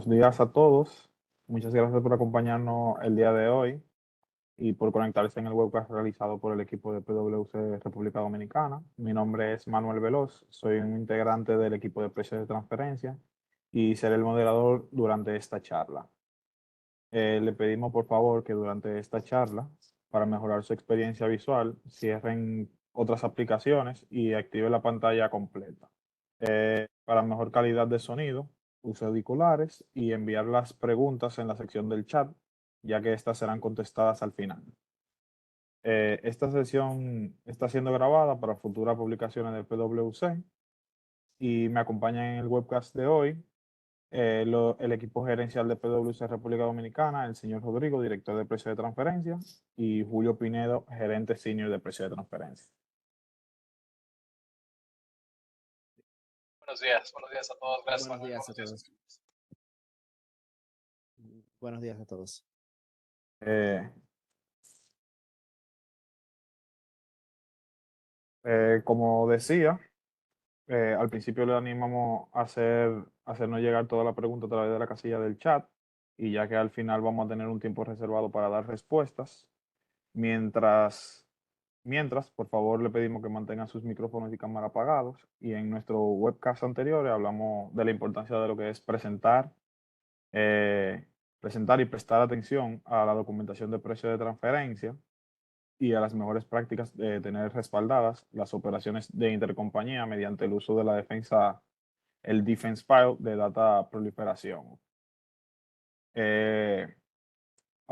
Buenos días a todos. Muchas gracias por acompañarnos el día de hoy y por conectarse en el webcast realizado por el equipo de PwC República Dominicana. Mi nombre es Manuel Veloz, soy un integrante del equipo de precios de transferencia y seré el moderador durante esta charla. Le pedimos por favor que durante esta charla, para mejorar su experiencia visual, cierren otras aplicaciones y activen la pantalla completa. Para mejor calidad de sonido, use auriculares y enviar las preguntas en la sección del chat, ya que estas serán contestadas al final. Esta sesión está siendo grabada para futuras publicaciones del PwC y me acompaña en el webcast de hoy el equipo gerencial de PwC República Dominicana, el señor Rodrigo, director de precio de transferencia, y Julio Pinedo, gerente senior de precio de transferencia. Buenos días a todos. Gracias, Buenos Manuel. días a todos. Buenos días a todos. Como decía, al principio le animamos a hacernos llegar toda la pregunta a través de la casilla del chat y ya que al final vamos a tener un tiempo reservado para dar respuestas. Mientras, por favor, le pedimos que mantengan sus micrófonos y cámara apagados y en nuestro webcast anterior hablamos de la importancia de lo que es presentar y prestar atención a la documentación de precio de transferencia y a las mejores prácticas de tener respaldadas las operaciones de intercompañía mediante el uso de la defensa, el Defense File de data proliferación.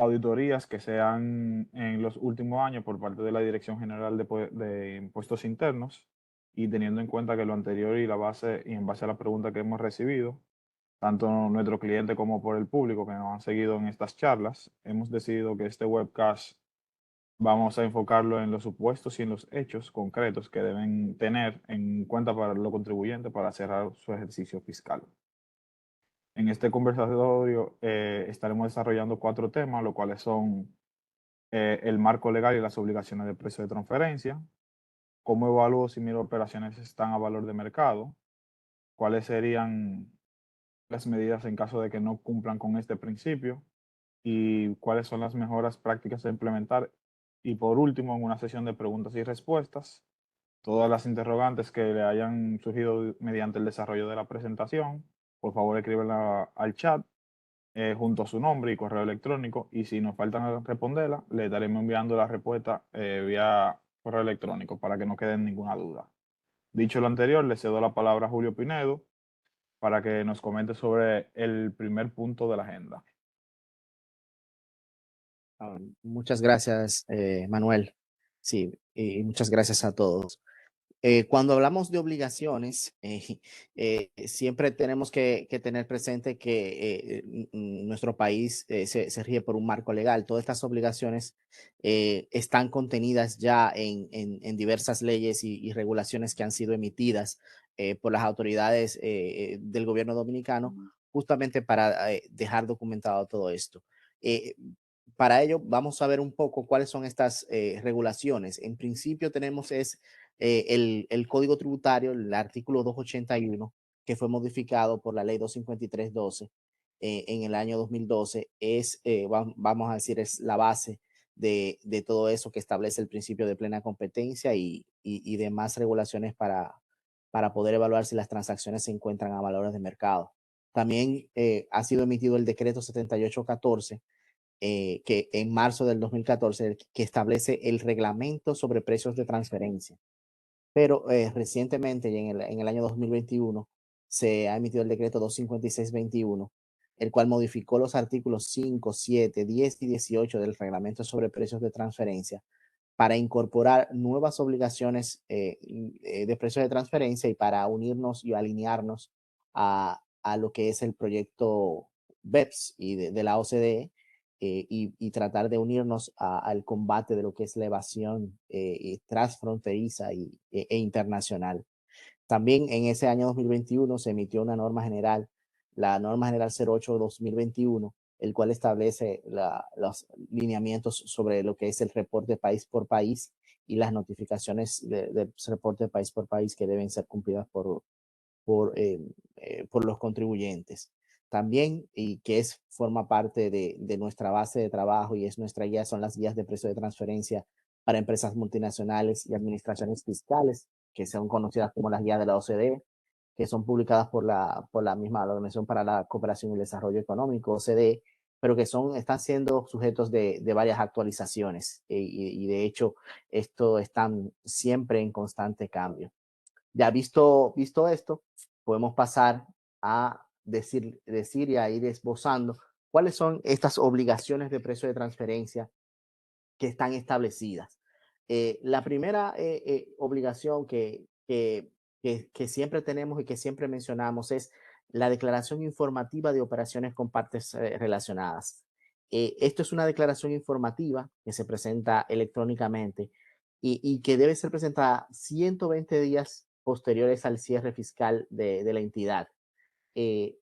Auditorías que se han en los últimos años por parte de la Dirección General de Impuestos Internos y teniendo en cuenta que lo anterior y en base a la pregunta que hemos recibido, tanto nuestro cliente como por el público que nos han seguido en estas charlas, hemos decidido que este webcast vamos a enfocarlo en los supuestos y en los hechos concretos que deben tener en cuenta para los contribuyentes para cerrar su ejercicio fiscal. En este conversatorio estaremos desarrollando 4 temas, los cuales son el marco legal y las obligaciones de precio de transferencia, cómo evalúo si mis operaciones están a valor de mercado, cuáles serían las medidas en caso de que no cumplan con este principio y cuáles son las mejores prácticas a implementar. Y por último, en una sesión de preguntas y respuestas, todas las interrogantes que le hayan surgido mediante el desarrollo de la presentación, por favor escríbenla al chat junto a su nombre y correo electrónico y si nos faltan responderla, le estaremos enviando la respuesta vía correo electrónico para que no quede ninguna duda. Dicho lo anterior, le cedo la palabra a Julio Pinedo para que nos comente sobre el primer punto de la agenda. Muchas gracias, Manuel. Sí, y muchas gracias a todos. Cuando hablamos de obligaciones, siempre tenemos que tener presente que nuestro país se rige por un marco legal. Todas estas obligaciones están contenidas ya en diversas leyes y regulaciones que han sido emitidas por las autoridades del gobierno dominicano, justamente para dejar documentado todo esto. Para ello, vamos a ver un poco cuáles son estas regulaciones. En principio tenemos el Código Tributario, el artículo 281, que fue modificado por la ley 253/12 en el año 2012, vamos a decir, es la base de todo eso que establece el principio de plena competencia y demás regulaciones para poder evaluar si las transacciones se encuentran a valores de mercado. También ha sido emitido el decreto 7814, que en marzo del 2014, que establece el reglamento sobre precios de transferencia. Pero recientemente, en el año 2021, se ha emitido el decreto 256/21, el cual modificó los artículos 5, 7, 10 y 18 del reglamento sobre precios de transferencia para incorporar nuevas obligaciones de precios de transferencia y para unirnos y alinearnos a lo que es el proyecto BEPS y de la OCDE, y tratar de unirnos al combate de lo que es la evasión transfronteriza e internacional. También en ese año 2021 se emitió una norma general, la norma general 08/2021, el cual establece los lineamientos sobre lo que es el reporte país por país y las notificaciones del reporte país por país que deben ser cumplidas por los contribuyentes. también, y que forma parte de nuestra base de trabajo y es nuestra guía, son las guías de precio de transferencia para empresas multinacionales y administraciones fiscales, que son conocidas como las guías de la OCDE, que son publicadas por la misma Organización para la Cooperación y el Desarrollo Económico, OCDE, pero que están siendo sujetos de varias actualizaciones y de hecho esto están siempre en constante cambio. Ya visto esto, podemos pasar a decir y a ir esbozando cuáles son estas obligaciones de precio de transferencia que están establecidas. La primera obligación que siempre tenemos y que siempre mencionamos es la declaración informativa de operaciones con partes relacionadas. Esto es una declaración informativa que se presenta electrónicamente y que debe ser presentada 120 días posteriores al cierre fiscal de la entidad. Eh,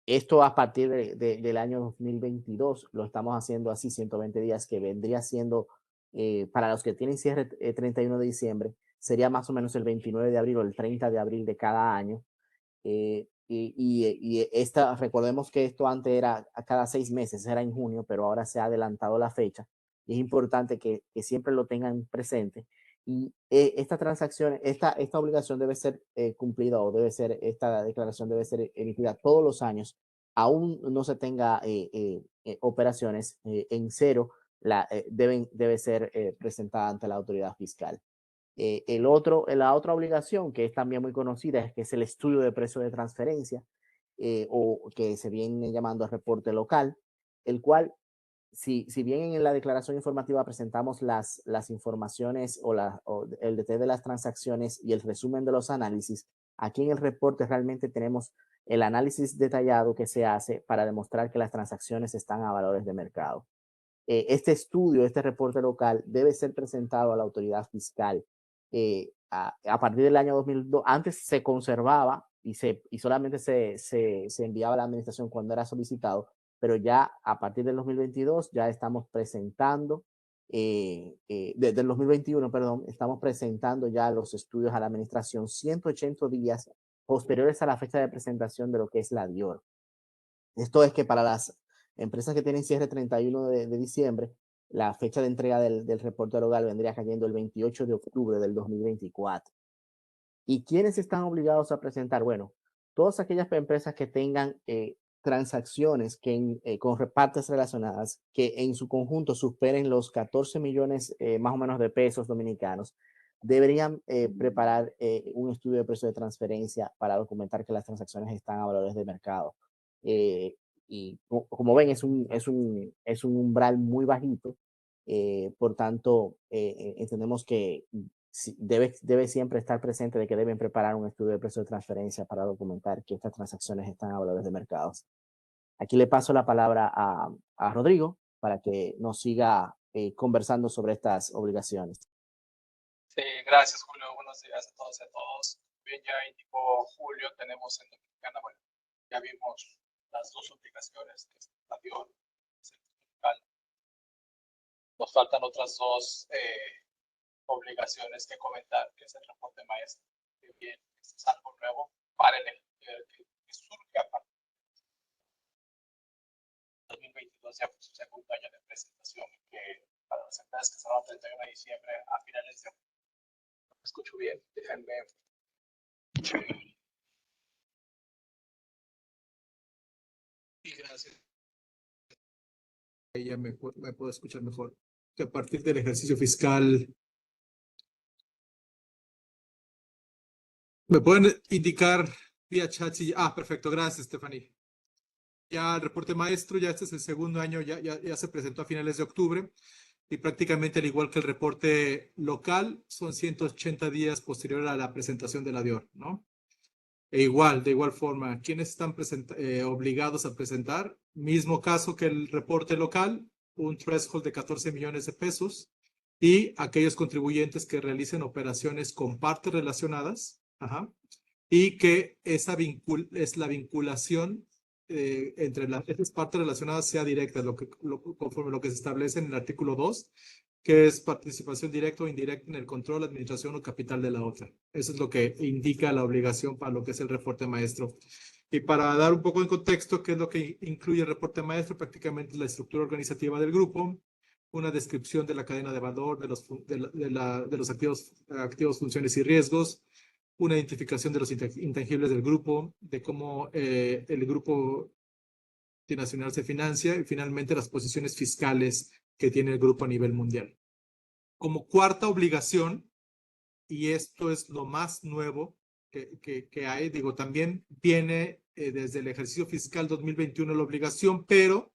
Esto a partir del año 2022 lo estamos haciendo así, 120 días, que vendría siendo, para los que tienen cierre 31 de diciembre, sería más o menos el 29 de abril o el 30 de abril de cada año. Recordemos que esto antes era a cada 6 meses, era en junio, pero ahora se ha adelantado la fecha. Y es importante que siempre lo tengan presente. Y esta transacción, esta obligación debe ser cumplida o esta declaración debe ser emitida todos los años, aún no se tenga operaciones en cero, debe ser presentada ante la autoridad fiscal. La otra obligación, que es también muy conocida, es que es el estudio de precio de transferencia, o que se viene llamando reporte local, el cual, si bien en la declaración informativa presentamos las informaciones o el detalle de las transacciones y el resumen de los análisis, aquí en el reporte realmente tenemos el análisis detallado que se hace para demostrar que las transacciones están a valores de mercado. Este estudio, este reporte local, debe ser presentado a la autoridad fiscal a partir del año 2002. Antes se conservaba y solamente se enviaba a la administración cuando era solicitado, pero ya a partir del 2022 ya estamos presentando, desde el 2021, perdón, estamos presentando ya los estudios a la administración 180 días posteriores a la fecha de presentación de lo que es la DIOR. Esto es que para las empresas que tienen cierre 31 de diciembre, la fecha de entrega del reporte local vendría cayendo el 28 de octubre del 2024. ¿Y quiénes están obligados a presentar? Bueno, todas aquellas empresas que tengan transacciones con repartes relacionadas que en su conjunto superen los 14 millones más o menos de pesos dominicanos, deberían preparar un estudio de precio de transferencia para documentar que las transacciones están a valores de mercado. Y como ven, es un umbral muy bajito. Por tanto, entendemos que debe siempre estar presente de que deben preparar un estudio de precio de transferencia para documentar que estas transacciones están a valores de mercados. Aquí le paso la palabra a Rodrigo para que nos siga conversando sobre estas obligaciones. Sí, gracias, Julio. Buenos días a todos y a todos. Bien, ya indicó Julio, tenemos en Dominicana, bueno, ya vimos las dos obligaciones que es la DIOR, nos faltan otras dos obligaciones que comentar, que es el reporte maestro, que bien, es algo nuevo para el que surge a partir de 2022, ya fue su segundo año de presentación, que para las empresas que cerraron el 31 de diciembre a finales de octubre. No me escucho bien, déjenme. Y gracias. Ella me puedo escuchar mejor. Que a partir del ejercicio fiscal, ¿me pueden indicar vía chat? Perfecto, gracias, Stephanie. Ya el reporte maestro, ya este es el segundo año, ya se presentó a finales de octubre y prácticamente al igual que el reporte local, son 180 días posterior a la presentación de la DIOR, ¿no? De igual forma, ¿quiénes están obligados a presentar? Mismo caso que el reporte local, un threshold de 14 millones de pesos y aquellos contribuyentes que realicen operaciones con partes relacionadas, y que es la vinculación entre esas partes relacionadas sea directa, conforme lo que se establece en el artículo 2, que es participación directa o indirecta en el control, administración o capital de la otra. Eso es lo que indica la obligación para lo que es el reporte maestro. Y para dar un poco de contexto, ¿qué es lo que incluye el reporte maestro? Prácticamente la estructura organizativa del grupo, una descripción de la cadena de valor, de los activos, funciones y riesgos, una identificación de los intangibles del grupo, de cómo el grupo multinacional se financia y finalmente las posiciones fiscales que tiene el grupo a nivel mundial. Como cuarta obligación, y esto es lo más nuevo que hay, digo, también viene desde el ejercicio fiscal 2021 la obligación, pero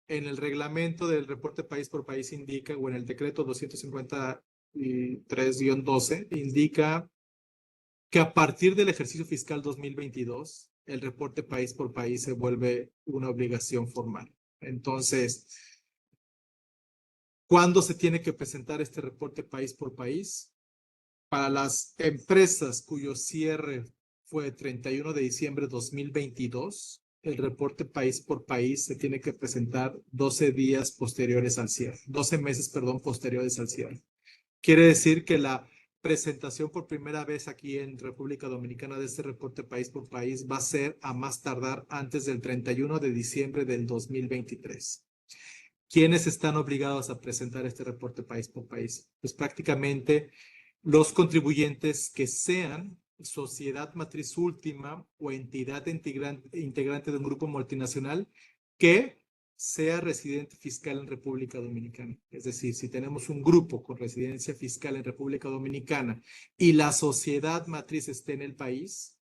en el reglamento del reporte país por país indica, o en el decreto 253-12, indica que a partir del ejercicio fiscal 2022, el reporte país por país se vuelve una obligación formal. Entonces, ¿cuándo se tiene que presentar este reporte país por país? Para las empresas cuyo cierre fue 31 de diciembre de 2022, el reporte país por país se tiene que presentar 12 días posteriores al cierre, 12 meses, perdón, posteriores al cierre. Quiere decir que la presentación por primera vez aquí en República Dominicana de este reporte país por país va a ser a más tardar antes del 31 de diciembre del 2023. ¿Quiénes están obligados a presentar este reporte país por país? Pues prácticamente los contribuyentes que sean sociedad matriz última o entidad integrante de un grupo multinacional que sea residente fiscal en República Dominicana. Es decir, si tenemos un grupo con residencia fiscal en República Dominicana y la sociedad matriz esté en el país,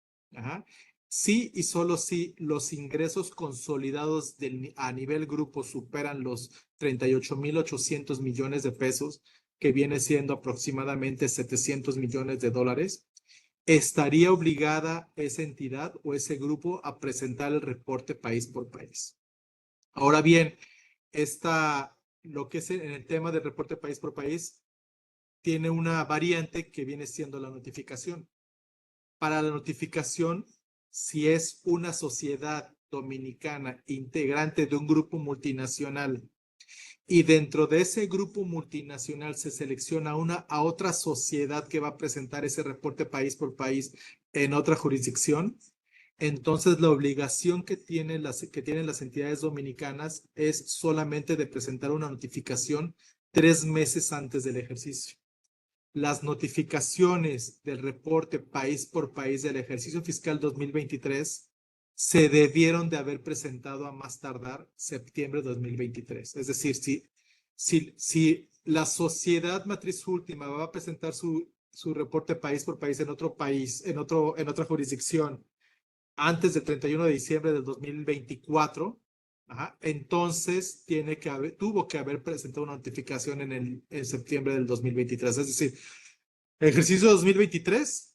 sí y solo si los ingresos consolidados a nivel grupo superan los 38.800 millones de pesos, que viene siendo aproximadamente 700 millones de dólares, estaría obligada esa entidad o ese grupo a presentar el reporte país por país. Ahora bien, lo que es en el tema del reporte país por país, tiene una variante que viene siendo la notificación. Para la notificación, si es una sociedad dominicana integrante de un grupo multinacional y dentro de ese grupo multinacional se selecciona a otra sociedad que va a presentar ese reporte país por país en otra jurisdicción, entonces la obligación que tienen las entidades dominicanas es solamente de presentar una notificación 3 meses antes del ejercicio. Las notificaciones del reporte país por país del ejercicio fiscal 2023 se debieron de haber presentado a más tardar septiembre de 2023. Es decir, si la sociedad matriz última va a presentar su reporte país por país en otro país, en otra jurisdicción, antes del 31 de diciembre del 2024, entonces tuvo que haber presentado una notificación en septiembre del 2023. Es decir, ejercicio 2023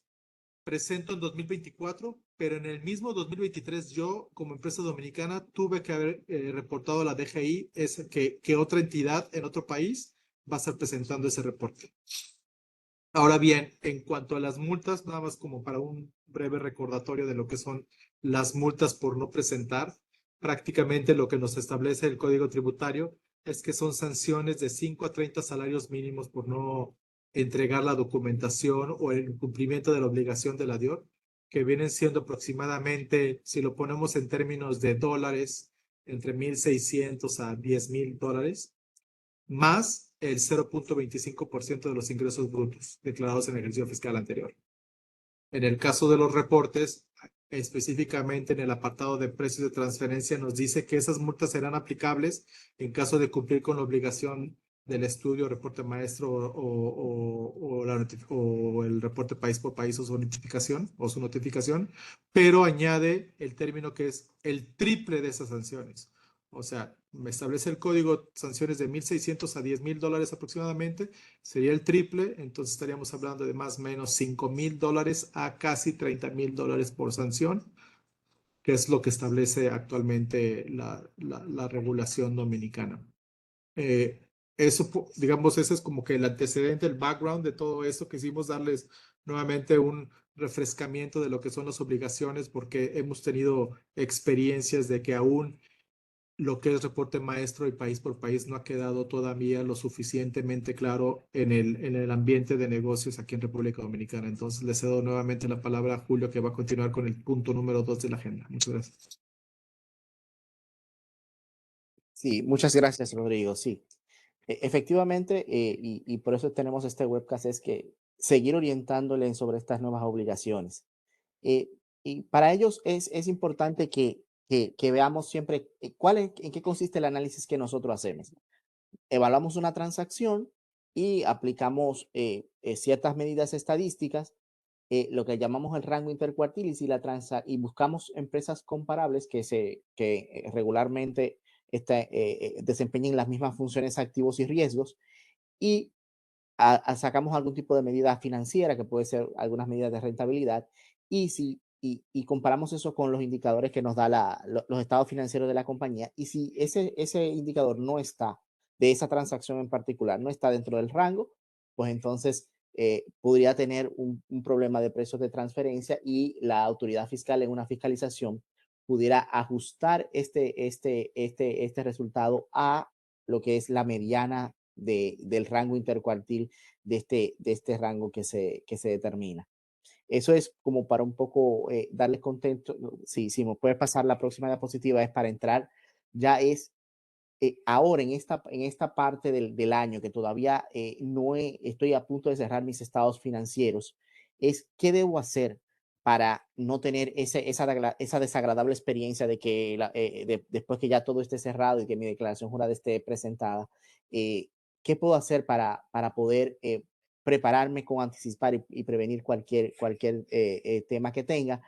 presento en 2024, pero en el mismo 2023 yo, como empresa dominicana, tuve que haber reportado a la DGI que otra entidad en otro país va a estar presentando ese reporte. Ahora bien, en cuanto a las multas, nada más como para un breve recordatorio de lo que son las multas por no presentar, prácticamente lo que nos establece el Código Tributario es que son sanciones de 5 a 30 salarios mínimos por no entregar la documentación o el cumplimiento de la obligación de la DIOR, que vienen siendo aproximadamente, si lo ponemos en términos de dólares, entre 1,600 a 10,000 dólares, más el 0.25% de los ingresos brutos declarados en el ejercicio fiscal anterior. En el caso de los reportes, específicamente en el apartado de precios de transferencia, nos dice que esas multas serán aplicables en caso de cumplir con la obligación del estudio, reporte maestro o el reporte país por país o su notificación, pero añade el término que es el triple de esas sanciones. O sea, me establece el código sanciones de 1,600 a 10,000 dólares aproximadamente, sería el triple, entonces estaríamos hablando de más o menos 5,000 dólares a casi 30,000 dólares por sanción, que es lo que establece actualmente la regulación dominicana. Eso, digamos, ese es como que el antecedente, el background de todo esto. Quisimos darles nuevamente un refrescamiento de lo que son las obligaciones, porque hemos tenido experiencias de que aún lo que es reporte maestro y país por país no ha quedado todavía lo suficientemente claro en el ambiente de negocios aquí en República Dominicana. Entonces, le cedo nuevamente la palabra a Julio, que va a continuar con el punto número 2 de la agenda. Muchas gracias. Sí, muchas gracias, Rodrigo. Sí, efectivamente, y por eso tenemos este webcast, es que seguir orientándole sobre estas nuevas obligaciones. Eh, y para ellos es importante que veamos siempre en qué consiste el análisis que nosotros hacemos. Evaluamos una transacción y aplicamos ciertas medidas estadísticas, lo que llamamos el rango intercuartilis y buscamos empresas comparables que regularmente desempeñen las mismas funciones, activos y riesgos, y sacamos algún tipo de medida financiera, que puede ser algunas medidas de rentabilidad, y comparamos eso con los indicadores que nos da los estados financieros de la compañía. Y si ese indicador no está, de esa transacción en particular, no está dentro del rango, pues entonces podría tener un problema de precios de transferencia, y la autoridad fiscal en una fiscalización pudiera ajustar este resultado a lo que es la mediana del rango intercuartil de este rango que se determina. Eso es como para un poco darles contento. Si me puede pasar la próxima diapositiva, es para entrar, ya es ahora en esta parte del año que todavía estoy a punto de cerrar mis estados financieros, es qué debo hacer para no tener esa desagradable experiencia de que después que ya todo esté cerrado y que mi declaración jurada esté presentada, ¿qué puedo hacer para poder prepararme con anticipar y prevenir cualquier tema que tenga?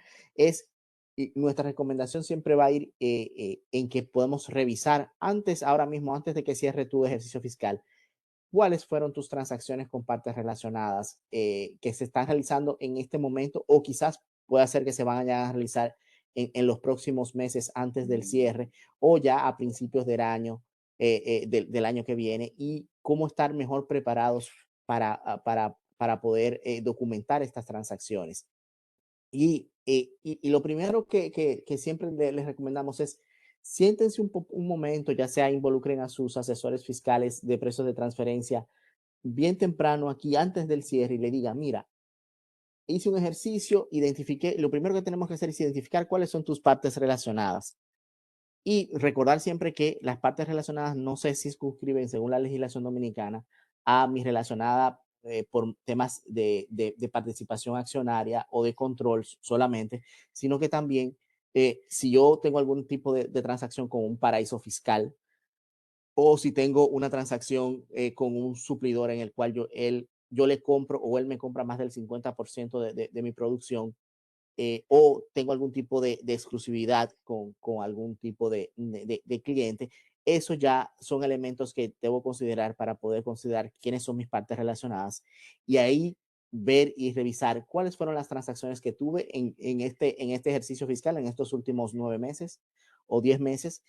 Y nuestra recomendación siempre va a ir en que podemos revisar ahora mismo, antes de que cierre tu ejercicio fiscal, cuáles fueron tus transacciones con partes relacionadas que se están realizando en este momento, o quizás pueda ser que se van a realizar en los próximos meses antes del cierre, o ya a principios del año que viene, y cómo estar mejor preparados para poder documentar estas transacciones. Y lo primero que siempre les recomendamos es: siéntense un momento, ya sea involucren a sus asesores fiscales de precios de transferencia bien temprano aquí antes del cierre, y le digan: mira, hice un ejercicio, identifiqué, lo primero que tenemos que hacer es identificar cuáles son tus partes relacionadas. Y recordar siempre que las partes relacionadas no se circunscriben, según la legislación dominicana, a mi relacionada por temas de participación accionaria o de control solamente, sino que también si yo tengo algún tipo de transacción con un paraíso fiscal, o si tengo una transacción con un suplidor en el cual yo le compro, o él me compra más del 50% de mi producción, o tengo algún tipo de exclusividad con algún tipo de cliente. Eso ya son elementos que debo considerar para poder considerar quiénes son mis partes relacionadas, y ahí ver y revisar cuáles fueron las transacciones que tuve en este ejercicio fiscal en estos últimos 9 meses o 10 meses,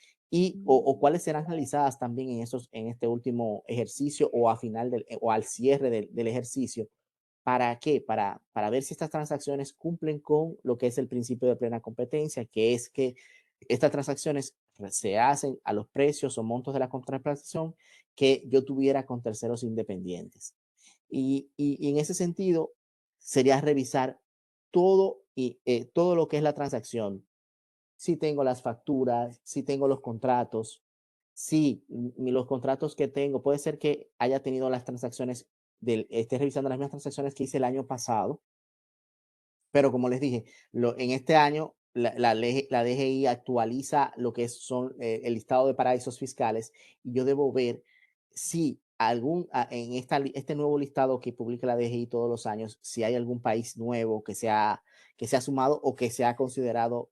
o cuáles serán realizadas también en este último ejercicio, o o al cierre del ejercicio. ¿Para qué? Para ver si estas transacciones cumplen con lo que es el principio de plena competencia, que es que estas transacciones se hacen a los precios o montos de la contraprestación que yo tuviera con terceros independientes. Y en ese sentido, sería revisar todo lo que es la transacción. Si tengo las facturas, si tengo los contratos, si los contratos que tengo, puede ser que haya tenido las transacciones, esté revisando las mismas transacciones que hice el año pasado, pero como les dije, en este año la DGI actualiza lo que son el listado de paraísos fiscales, y yo debo ver si en este nuevo listado que publica la DGI todos los años, si hay algún país nuevo que se ha sumado o que se ha considerado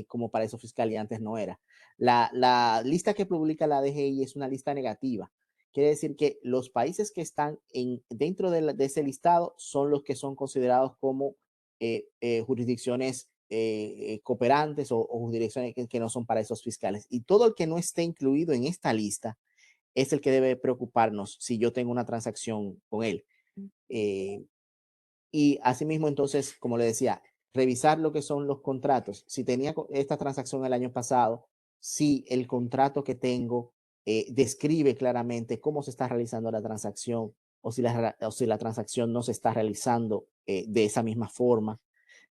como paraíso fiscal y antes no era. La lista que publica la DGI es una lista negativa. Quiere decir que los países que están dentro de ese listado son los que son considerados como jurisdicciones cooperantes, o jurisdicciones que no son paraísos fiscales. Y todo el que no esté incluido en esta lista es el que debe preocuparnos si yo tengo una transacción con él. Y asimismo, entonces, como le decía, revisar lo que son los contratos. Si tenía esta transacción el año pasado, si el contrato que tengo describe claramente cómo se está realizando la transacción o si la transacción no se está realizando de esa misma forma.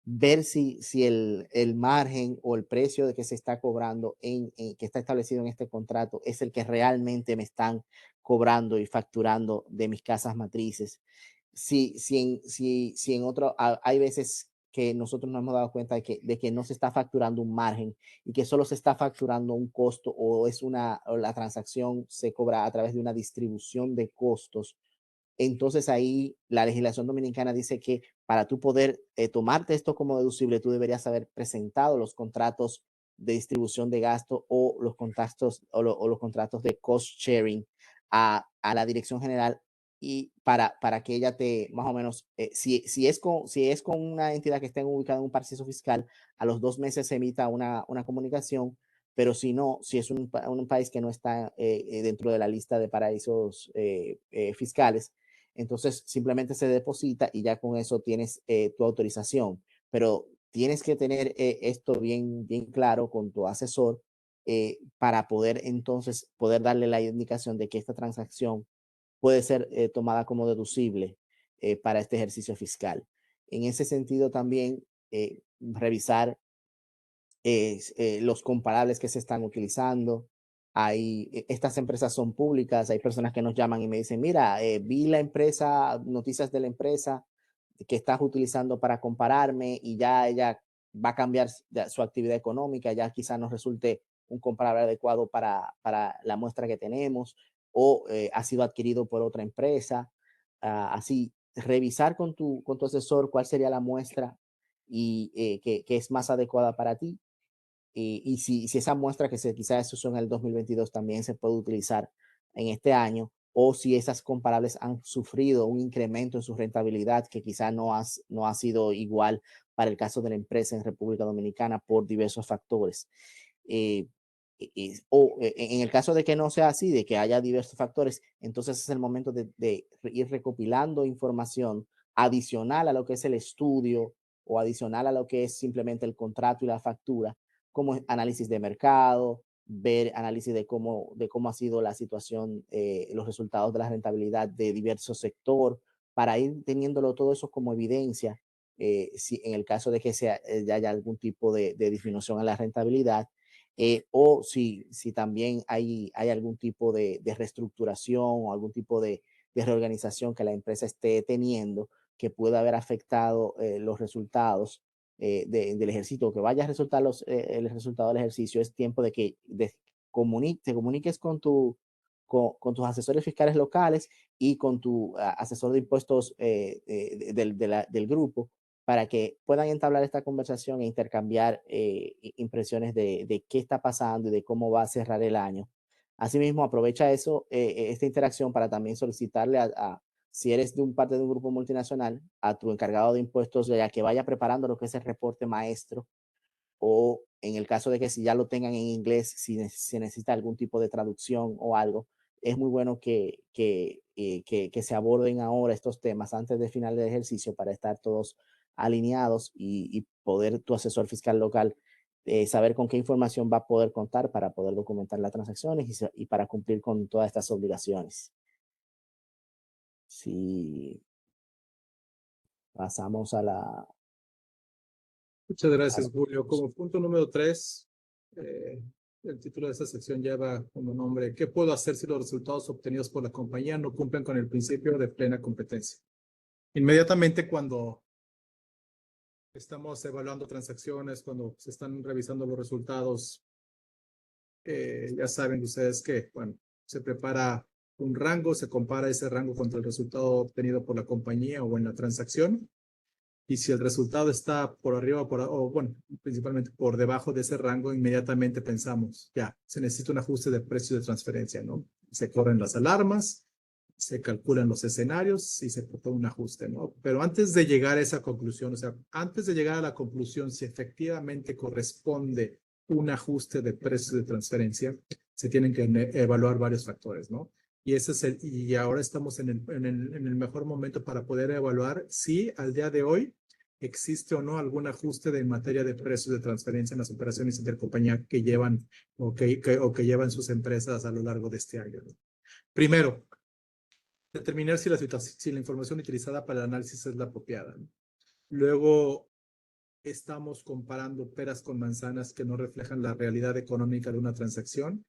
Ver si el margen o el precio de que se está cobrando que está establecido en este contrato es el que realmente me están cobrando y facturando de mis casas matrices. Si en otro, hay veces que nosotros nos hemos dado cuenta de que no se está facturando un margen y que solo se está facturando un costo o la transacción se cobra a través de una distribución de costos. Entonces ahí la legislación dominicana dice que para tú poder tomarte esto como deducible, tú deberías haber presentado los contratos de distribución de gasto o los contratos de cost sharing a la dirección general y para que ella te, más o menos, si es con una entidad que esté ubicada en un paraíso fiscal, a los 2 meses se emita una comunicación, pero si no, si es un país que no está dentro de la lista de paraísos fiscales, entonces simplemente se deposita y ya con eso tienes tu autorización. Pero tienes que tener esto bien claro con tu asesor para poder entonces poder darle la indicación de que esta transacción puede ser tomada como deducible para este ejercicio fiscal. En ese sentido también revisar los comparables que se están utilizando. Estas empresas son públicas, hay personas que nos llaman y me dicen, mira, vi la empresa, noticias de la empresa que estás utilizando para compararme y ya ella va a cambiar su actividad económica, ya quizás nos resulte un comparable adecuado para la muestra que tenemos o ha sido adquirido por otra empresa. Así, revisar con tu asesor cuál sería la muestra y que es más adecuada para ti y si esa muestra quizás se usó en el 2022 también se puede utilizar en este año, o si esas comparables han sufrido un incremento en su rentabilidad que quizás no ha sido igual para el caso de la empresa en República Dominicana por diversos factores. En el caso de que no sea así, de que haya diversos factores, entonces es el momento de ir recopilando información adicional a lo que es el estudio o adicional a lo que es simplemente el contrato y la factura, como análisis de mercado, ver análisis de cómo ha sido la situación, los resultados de la rentabilidad de diversos sector, para ir teniéndolo todo eso como evidencia, si en el caso de que ya haya algún tipo de disminución en la rentabilidad, o si también hay algún tipo de reestructuración o algún tipo de reorganización que la empresa esté teniendo que pueda haber afectado los resultados del ejercicio, que vaya a resultar el resultado del ejercicio. Es tiempo de que te comuniques con tus asesores fiscales locales y con tu asesor de impuestos del grupo para que puedan entablar esta conversación e intercambiar impresiones de qué está pasando y de cómo va a cerrar el año. Asimismo, aprovecha esta interacción para también solicitarle si eres parte de un grupo multinacional, a tu encargado de impuestos ya que vaya preparando lo que es el reporte maestro, o en el caso de que si ya lo tengan en inglés, si se necesita algún tipo de traducción o algo, es muy bueno que se aborden ahora estos temas antes del final del ejercicio para estar todos alineados y poder tu asesor fiscal local saber con qué información va a poder contar para poder documentar las transacciones y para cumplir con todas estas obligaciones. Si pasamos a la... Muchas gracias, Julio. Como punto número 3, el título de esta sección lleva como nombre, ¿qué puedo hacer si los resultados obtenidos por la compañía no cumplen con el principio de plena competencia? Inmediatamente cuando estamos evaluando transacciones, cuando se están revisando los resultados, ya saben ustedes que, bueno, se prepara un rango, se compara ese rango contra el resultado obtenido por la compañía o en la transacción. Y si el resultado está por arriba o bueno, principalmente por debajo de ese rango, inmediatamente pensamos, ya, se necesita un ajuste de precio de transferencia, ¿no? Se corren las alarmas, se calculan los escenarios y se propone un ajuste, ¿no? Pero antes de llegar a esa conclusión, o sea, antes de llegar a la conclusión si efectivamente corresponde un ajuste de precio de transferencia, se tienen que evaluar varios factores, ¿no? Y y ahora estamos en el mejor momento para poder evaluar si al día de hoy existe o no algún ajuste en materia de precios de transferencia en las operaciones intercompañía que llevan o que llevan sus empresas a lo largo de este año, ¿no? Primero, determinar si la información utilizada para el análisis es la apropiada, ¿no? Luego, estamos comparando peras con manzanas que no reflejan la realidad económica de una transacción,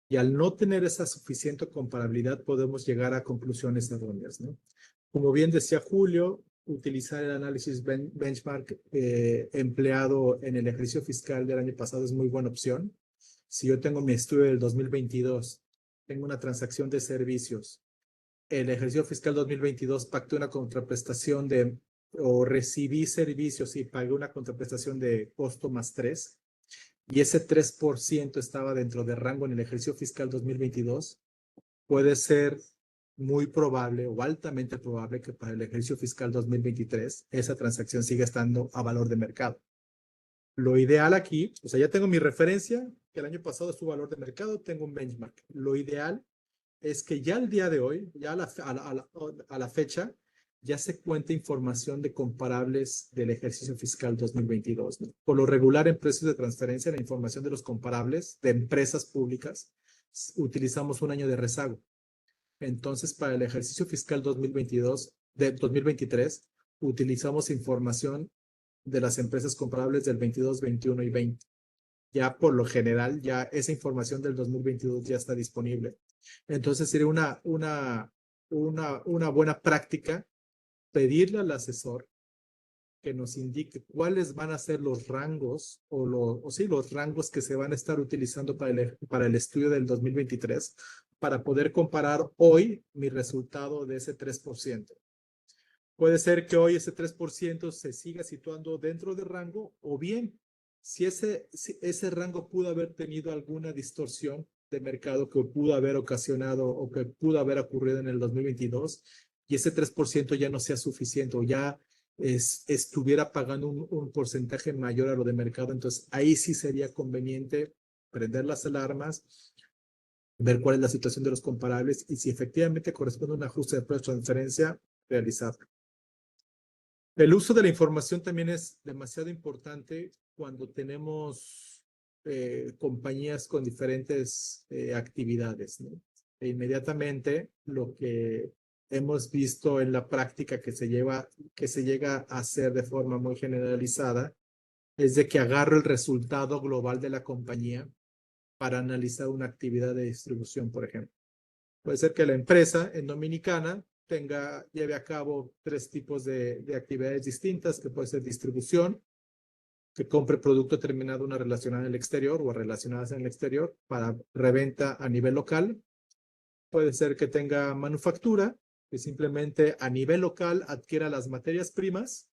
y al no tener esa suficiente comparabilidad podemos llegar a conclusiones erróneas, ¿no? Como bien decía Julio, utilizar el análisis benchmark empleado en el ejercicio fiscal del año pasado es muy buena opción. Si yo tengo mi estudio del 2022, tengo una transacción de servicios, el ejercicio fiscal 2022 pacté una contraprestación o recibí servicios y pagué una contraprestación de costo más 3, y ese 3% estaba dentro del rango en el ejercicio fiscal 2022, puede ser muy probable o altamente probable que para el ejercicio fiscal 2023 esa transacción siga estando a valor de mercado. Lo ideal aquí, o sea, ya tengo mi referencia, que el año pasado estuvo a valor de mercado, tengo un benchmark. Lo ideal es que ya al día de hoy, ya a la fecha, ya se cuenta información de comparables del ejercicio fiscal 2022, ¿no? Por lo regular, en precios de transferencia, la información de los comparables de empresas públicas, utilizamos un año de rezago. Entonces, para el ejercicio fiscal 2023, utilizamos información de las empresas comparables del 22, 21 y 20. Ya por lo general, ya esa información del 2022 ya está disponible. Entonces, sería una buena práctica pedirle al asesor que nos indique cuáles van a ser los rangos los rangos que se van a estar utilizando para el estudio del 2023 para poder comparar hoy mi resultado de ese 3%. Puede ser que hoy ese 3% se siga situando dentro del rango, o bien si ese rango pudo haber tenido alguna distorsión de mercado que pudo haber ocasionado o que pudo haber ocurrido en el 2022 y ese 3% ya no sea suficiente o ya estuviera pagando un porcentaje mayor a lo de mercado, entonces ahí sí sería conveniente prender las alarmas, ver cuál es la situación de los comparables y si efectivamente corresponde a un ajuste de precio de transferencia, realizarlo. El uso de la información también es demasiado importante cuando tenemos compañías con diferentes actividades, ¿no? E inmediatamente lo que hemos visto en la práctica que se llega a hacer de forma muy generalizada es de que agarro el resultado global de la compañía para analizar una actividad de distribución, por ejemplo. Puede ser que la empresa en Dominicana lleve a cabo 3 tipos de actividades distintas, que puede ser distribución, que compre producto terminado una relacionada en el exterior o relacionadas en el exterior para reventa a nivel local. Puede ser que tenga manufactura, que simplemente a nivel local adquiera las materias primas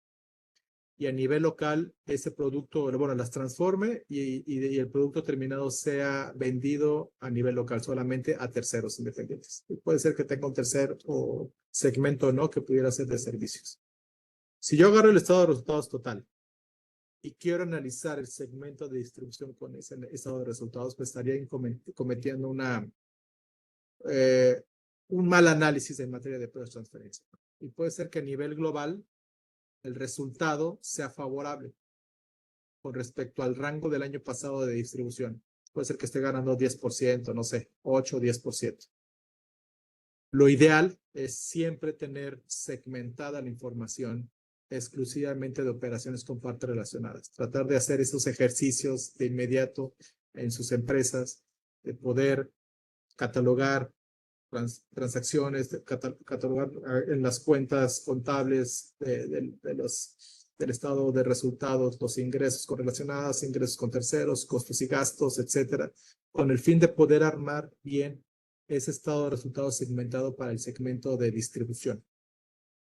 y a nivel local ese producto, bueno, las transforme y el producto terminado sea vendido a nivel local solamente a terceros independientes. Y puede ser que tenga un tercer o segmento no que pudiera ser de servicios. Si yo agarro el estado de resultados total y quiero analizar el segmento de distribución con ese estado de resultados, pues estaría cometiendo un mal análisis en materia de precios de transferencia. Y puede ser que a nivel global el resultado sea favorable con respecto al rango del año pasado de distribución. Puede ser que esté ganando 10%, no sé, 8 o 10%. Lo ideal es siempre tener segmentada la información exclusivamente de operaciones con partes relacionadas. Tratar de hacer esos ejercicios de inmediato en sus empresas, de poder catalogar transacciones, catalogar en las cuentas contables del estado de resultados, los ingresos correlacionados, ingresos con terceros, costos y gastos, etcétera, con el fin de poder armar bien ese estado de resultados segmentado para el segmento de distribución.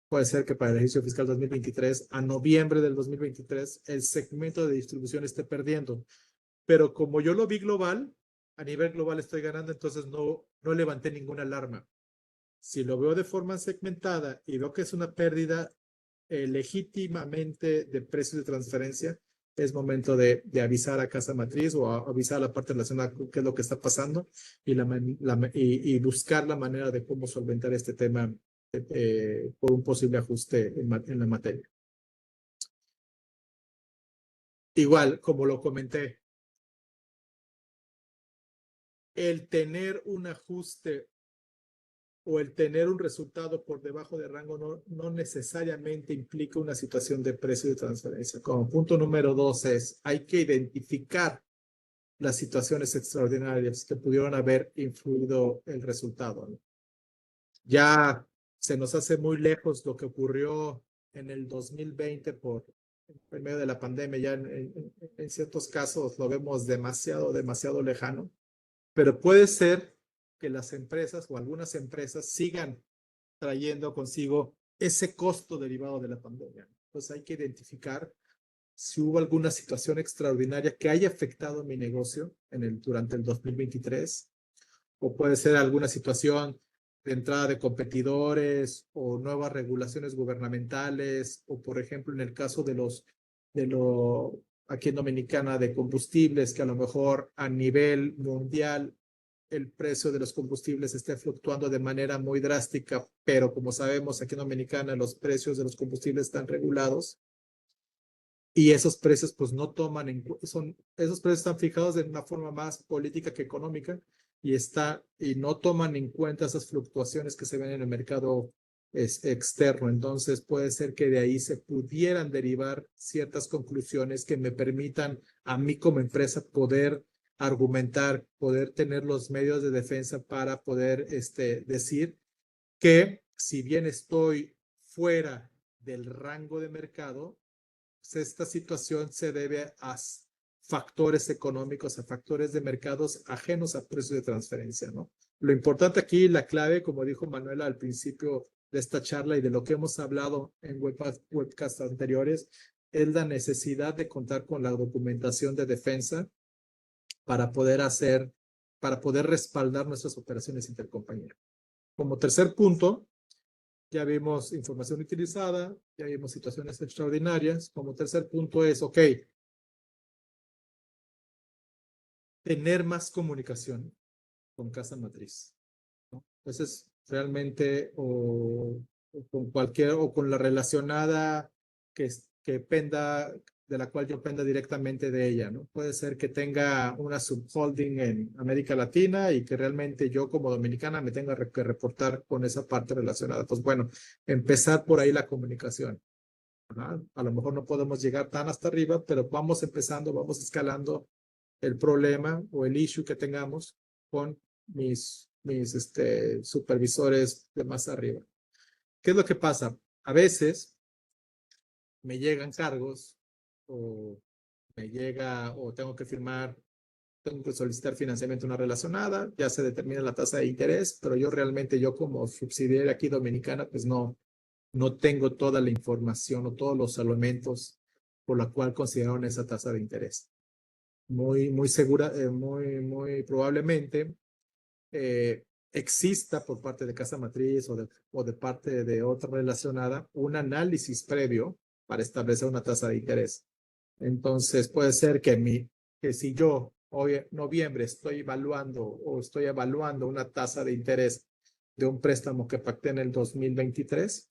Puede ser que para el ejercicio fiscal 2023, a noviembre del 2023, el segmento de distribución esté perdiendo. Pero como yo lo vi global, a nivel global estoy ganando, entonces no levanté ninguna alarma. Si lo veo de forma segmentada y veo que es una pérdida legítimamente de precios de transferencia, es momento de avisar a casa matriz o avisar a la parte relacionada con qué es lo que está pasando y buscar la manera de cómo solventar este tema por un posible ajuste en la materia. igual, como lo comenté, el tener un ajuste o el tener un resultado por debajo de rango no necesariamente implica una situación de precio de transferencia. Como punto número 2 hay que identificar las situaciones extraordinarias que pudieron haber influido el resultado, ¿no? Ya se nos hace muy lejos lo que ocurrió en el 2020 en medio de la pandemia. Ya en ciertos casos lo vemos demasiado lejano, pero puede ser que las empresas o algunas empresas sigan trayendo consigo ese costo derivado de la pandemia. Entonces hay que identificar si hubo alguna situación extraordinaria que haya afectado mi negocio durante el 2023, o puede ser alguna situación de entrada de competidores o nuevas regulaciones gubernamentales, o por ejemplo en el caso aquí en Dominicana de combustibles, que a lo mejor a nivel mundial el precio de los combustibles esté fluctuando de manera muy drástica, pero como sabemos aquí en Dominicana los precios de los combustibles están regulados y esos precios pues no toman esos precios están fijados de una forma más política que económica y no toman en cuenta esas fluctuaciones que se ven en el mercado externo. Entonces puede ser que de ahí se pudieran derivar ciertas conclusiones que me permitan a mí como empresa poder argumentar, poder tener los medios de defensa para poder decir que si bien estoy fuera del rango de mercado, pues esta situación se debe a factores económicos, a factores de mercados ajenos a precios de transferencia, ¿no? Lo importante aquí, la clave, como dijo Manuela al principio de esta charla y de lo que hemos hablado en webcasts anteriores, es la necesidad de contar con la documentación de defensa para poder respaldar nuestras operaciones intercompañía. Como tercer punto, ya vimos información utilizada, ya vimos situaciones extraordinarias. Como tercer punto es, ok, tener más comunicación con casa matriz, ¿no? Entonces, realmente, o con la relacionada que dependa, de la cual yo dependa directamente de ella, ¿no? Puede ser que tenga una subholding en América Latina y que realmente yo como dominicana me tenga que reportar con esa parte relacionada. Pues bueno, empezar por ahí la comunicación. ¿Verdad? A lo mejor no podemos llegar tan hasta arriba, pero vamos empezando, vamos escalando el problema o el issue que tengamos con mis supervisores de más arriba. ¿Qué es lo que pasa? A veces me llegan cargos o tengo que solicitar financiamiento a una relacionada, ya se determina la tasa de interés, pero yo como subsidiaria aquí dominicana, pues no tengo toda la información o todos los elementos por la cual consideraron esa tasa de interés. Muy probablemente exista por parte de casa matriz o de parte de otra relacionada un análisis previo para establecer una tasa de interés. Entonces puede ser que si yo hoy en noviembre estoy evaluando una tasa de interés de un préstamo que pacté en el 2023,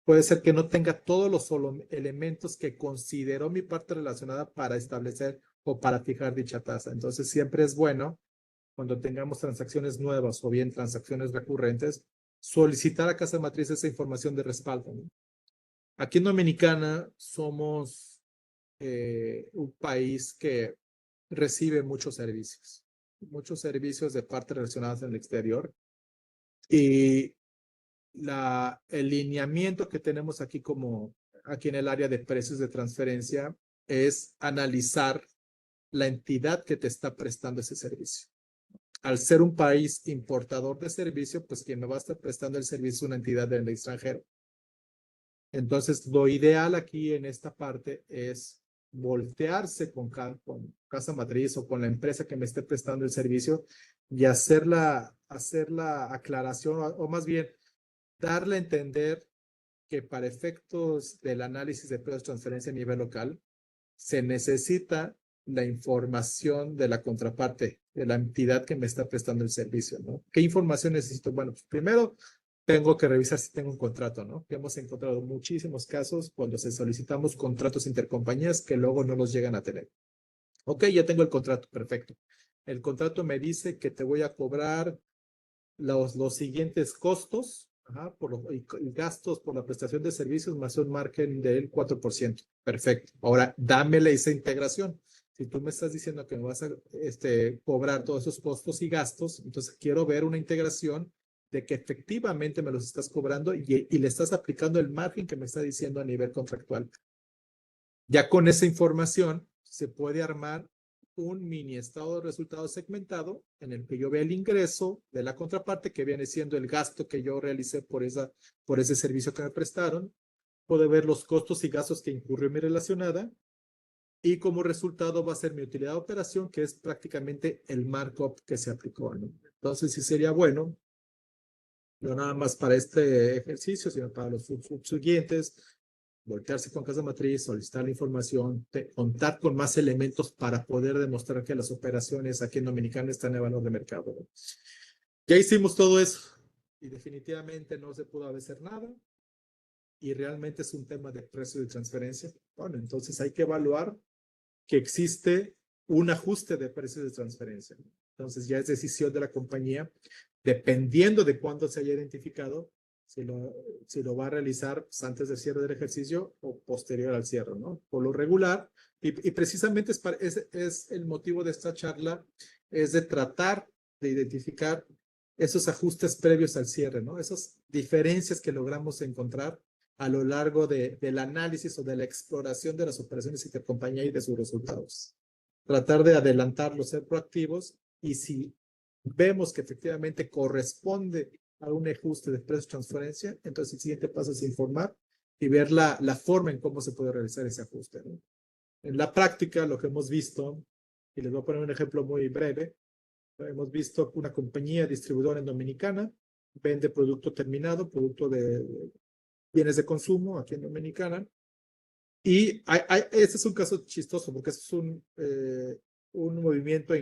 puede ser que no tenga todos los elementos que consideró mi parte relacionada para establecer o para fijar dicha tasa. Entonces siempre es bueno, cuando tengamos transacciones nuevas o bien transacciones recurrentes, solicitar a casa matriz esa información de respaldo, ¿no? Aquí en Dominicana somos un país que recibe muchos servicios de partes relacionadas en el exterior, y el lineamiento que tenemos aquí en el área de precios de transferencia es analizar la entidad que te está prestando ese servicio. Al ser un país importador de servicio, pues quien me va a estar prestando el servicio es una entidad del extranjero. Entonces, lo ideal aquí en esta parte es voltearse con casa matriz o con la empresa que me esté prestando el servicio y hacer la aclaración, o más bien darle a entender que para efectos del análisis de precios de transferencia a nivel local se necesita la información de la contraparte, de la entidad que me está prestando el servicio, ¿no? ¿Qué información necesito? Bueno, pues primero tengo que revisar si tengo un contrato, ¿no? Que hemos encontrado muchísimos casos cuando se solicitamos contratos intercompañías que luego no los llegan a tener. Ok, ya tengo el contrato, perfecto. El contrato me dice que te voy a cobrar los siguientes costos, ajá, y gastos por la prestación de servicios más un margen del 4%. Perfecto. Ahora, dámele esa integración. Si tú me estás diciendo que me vas a cobrar todos esos costos y gastos, entonces quiero ver una integración de que efectivamente me los estás cobrando y le estás aplicando el margen que me está diciendo a nivel contractual. Ya con esa información se puede armar un mini estado de resultados segmentado en el que yo vea el ingreso de la contraparte, que viene siendo el gasto que yo realicé por ese servicio que me prestaron. Puedo ver los costos y gastos que incurrió mi relacionada y como resultado va a ser mi utilidad de operación, que es prácticamente el markup que se aplicó, ¿no? Entonces sí sería bueno, no nada más para este ejercicio, sino para los siguientes, voltearse con casa matriz, solicitar la información, contar con más elementos para poder demostrar que las operaciones aquí en Dominicana están en valor de mercado. Ya hicimos todo eso y definitivamente no se pudo hacer nada y realmente es un tema de precio de transferencia. Bueno, entonces hay que evaluar que existe un ajuste de precios de transferencia. Entonces ya es decisión de la compañía, dependiendo de cuándo se haya identificado, si lo va a realizar antes del cierre del ejercicio o posterior al cierre, ¿no? Por lo regular, y precisamente es el motivo de esta charla, es de tratar de identificar esos ajustes previos al cierre, ¿no? Esas diferencias que logramos encontrar a lo largo del análisis o de la exploración de las operaciones intercompañía y de sus resultados. Tratar de adelantarlos, ser proactivos y si vemos que efectivamente corresponde a un ajuste de precio de transferencia, entonces el siguiente paso es informar y ver la forma en cómo se puede realizar ese ajuste, ¿no? En la práctica, lo que hemos visto, y les voy a poner un ejemplo muy breve, hemos visto una compañía distribuidora en Dominicana, vende producto terminado, producto de bienes de consumo aquí en Dominicana, y este es un caso chistoso porque es un movimiento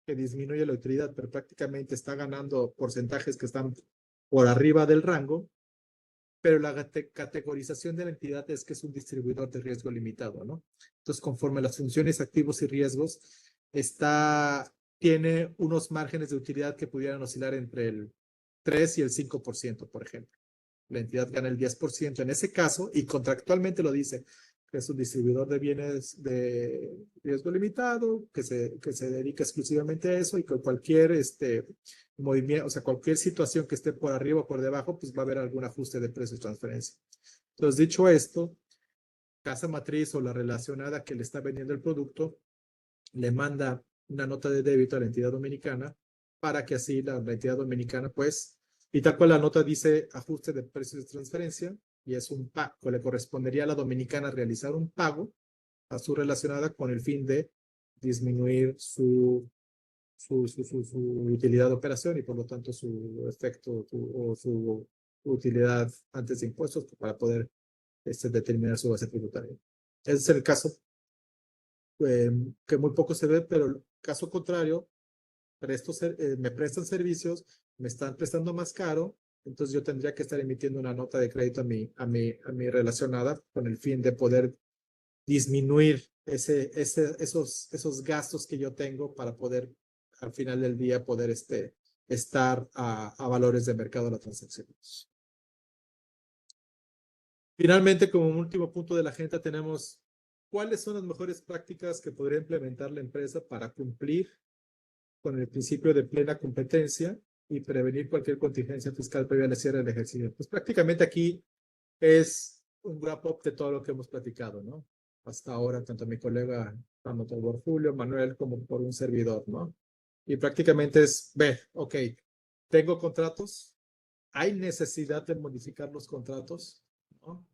que disminuye la utilidad, pero prácticamente está ganando porcentajes que están por arriba del rango, pero la categorización de la entidad es que es un distribuidor de riesgo limitado, ¿no? Entonces, conforme las funciones, activos y riesgos, tiene unos márgenes de utilidad que pudieran oscilar entre el 3 y el 5%, por ejemplo. La entidad gana el 10% en ese caso y contractualmente lo dice, que es un distribuidor de bienes de riesgo limitado, que se dedica exclusivamente a eso y con cualquier movimiento, o sea, cualquier situación que esté por arriba o por debajo, pues va a haber algún ajuste de precio de transferencia. Entonces, dicho esto, casa matriz o la relacionada que le está vendiendo el producto le manda una nota de débito a la entidad dominicana para que así la entidad dominicana, pues, y tal cual la nota dice ajuste de precios de transferencia y es un pago, le correspondería a la dominicana realizar un pago a su relacionada con el fin de disminuir su utilidad de operación y por lo tanto su efecto o su utilidad antes de impuestos para poder determinar su base tributaria. Ese es el caso que muy poco se ve, pero caso contrario, me prestan servicios, me están prestando más caro, entonces yo tendría que estar emitiendo una nota de crédito a mi relacionada con el fin de poder disminuir esos gastos que yo tengo para poder al final del día poder estar a valores de mercado de la transacción. Finalmente, como último punto de la agenda tenemos cuáles son las mejores prácticas que podría implementar la empresa para cumplir con el principio de plena competencia y prevenir cualquier contingencia fiscal previa al cierre del ejercicio. Pues prácticamente aquí es un wrap-up de todo lo que hemos platicado, ¿no? Hasta ahora, tanto mi colega, tanto por Julio, Manuel, como por un servidor, ¿no? Y prácticamente es, ok, tengo contratos, hay necesidad de modificar los contratos, ¿no?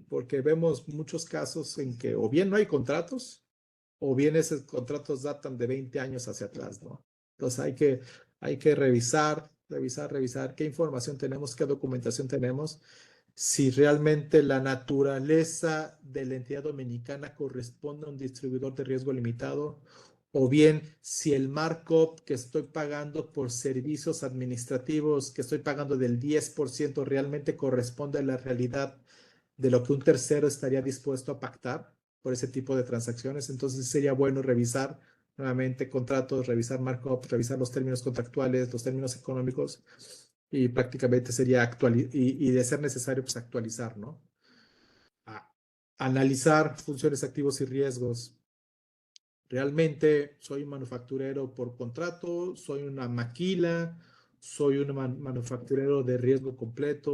Porque vemos muchos casos en que o bien no hay contratos, o bien esos contratos datan de 20 años hacia atrás, ¿no? Entonces hay que revisar qué información tenemos, qué documentación tenemos, si realmente la naturaleza de la entidad dominicana corresponde a un distribuidor de riesgo limitado o bien si el markup que estoy pagando por servicios administrativos que estoy pagando del 10% realmente corresponde a la realidad de lo que un tercero estaría dispuesto a pactar por ese tipo de transacciones. Entonces sería bueno revisar nuevamente contratos, revisar markup, revisar los términos contractuales, los términos económicos, y prácticamente sería y de ser necesario, pues actualizar, ¿no? Analizar funciones, activos y riesgos. Realmente soy manufacturero por contrato, soy una maquila, soy un manufacturero de riesgo completo.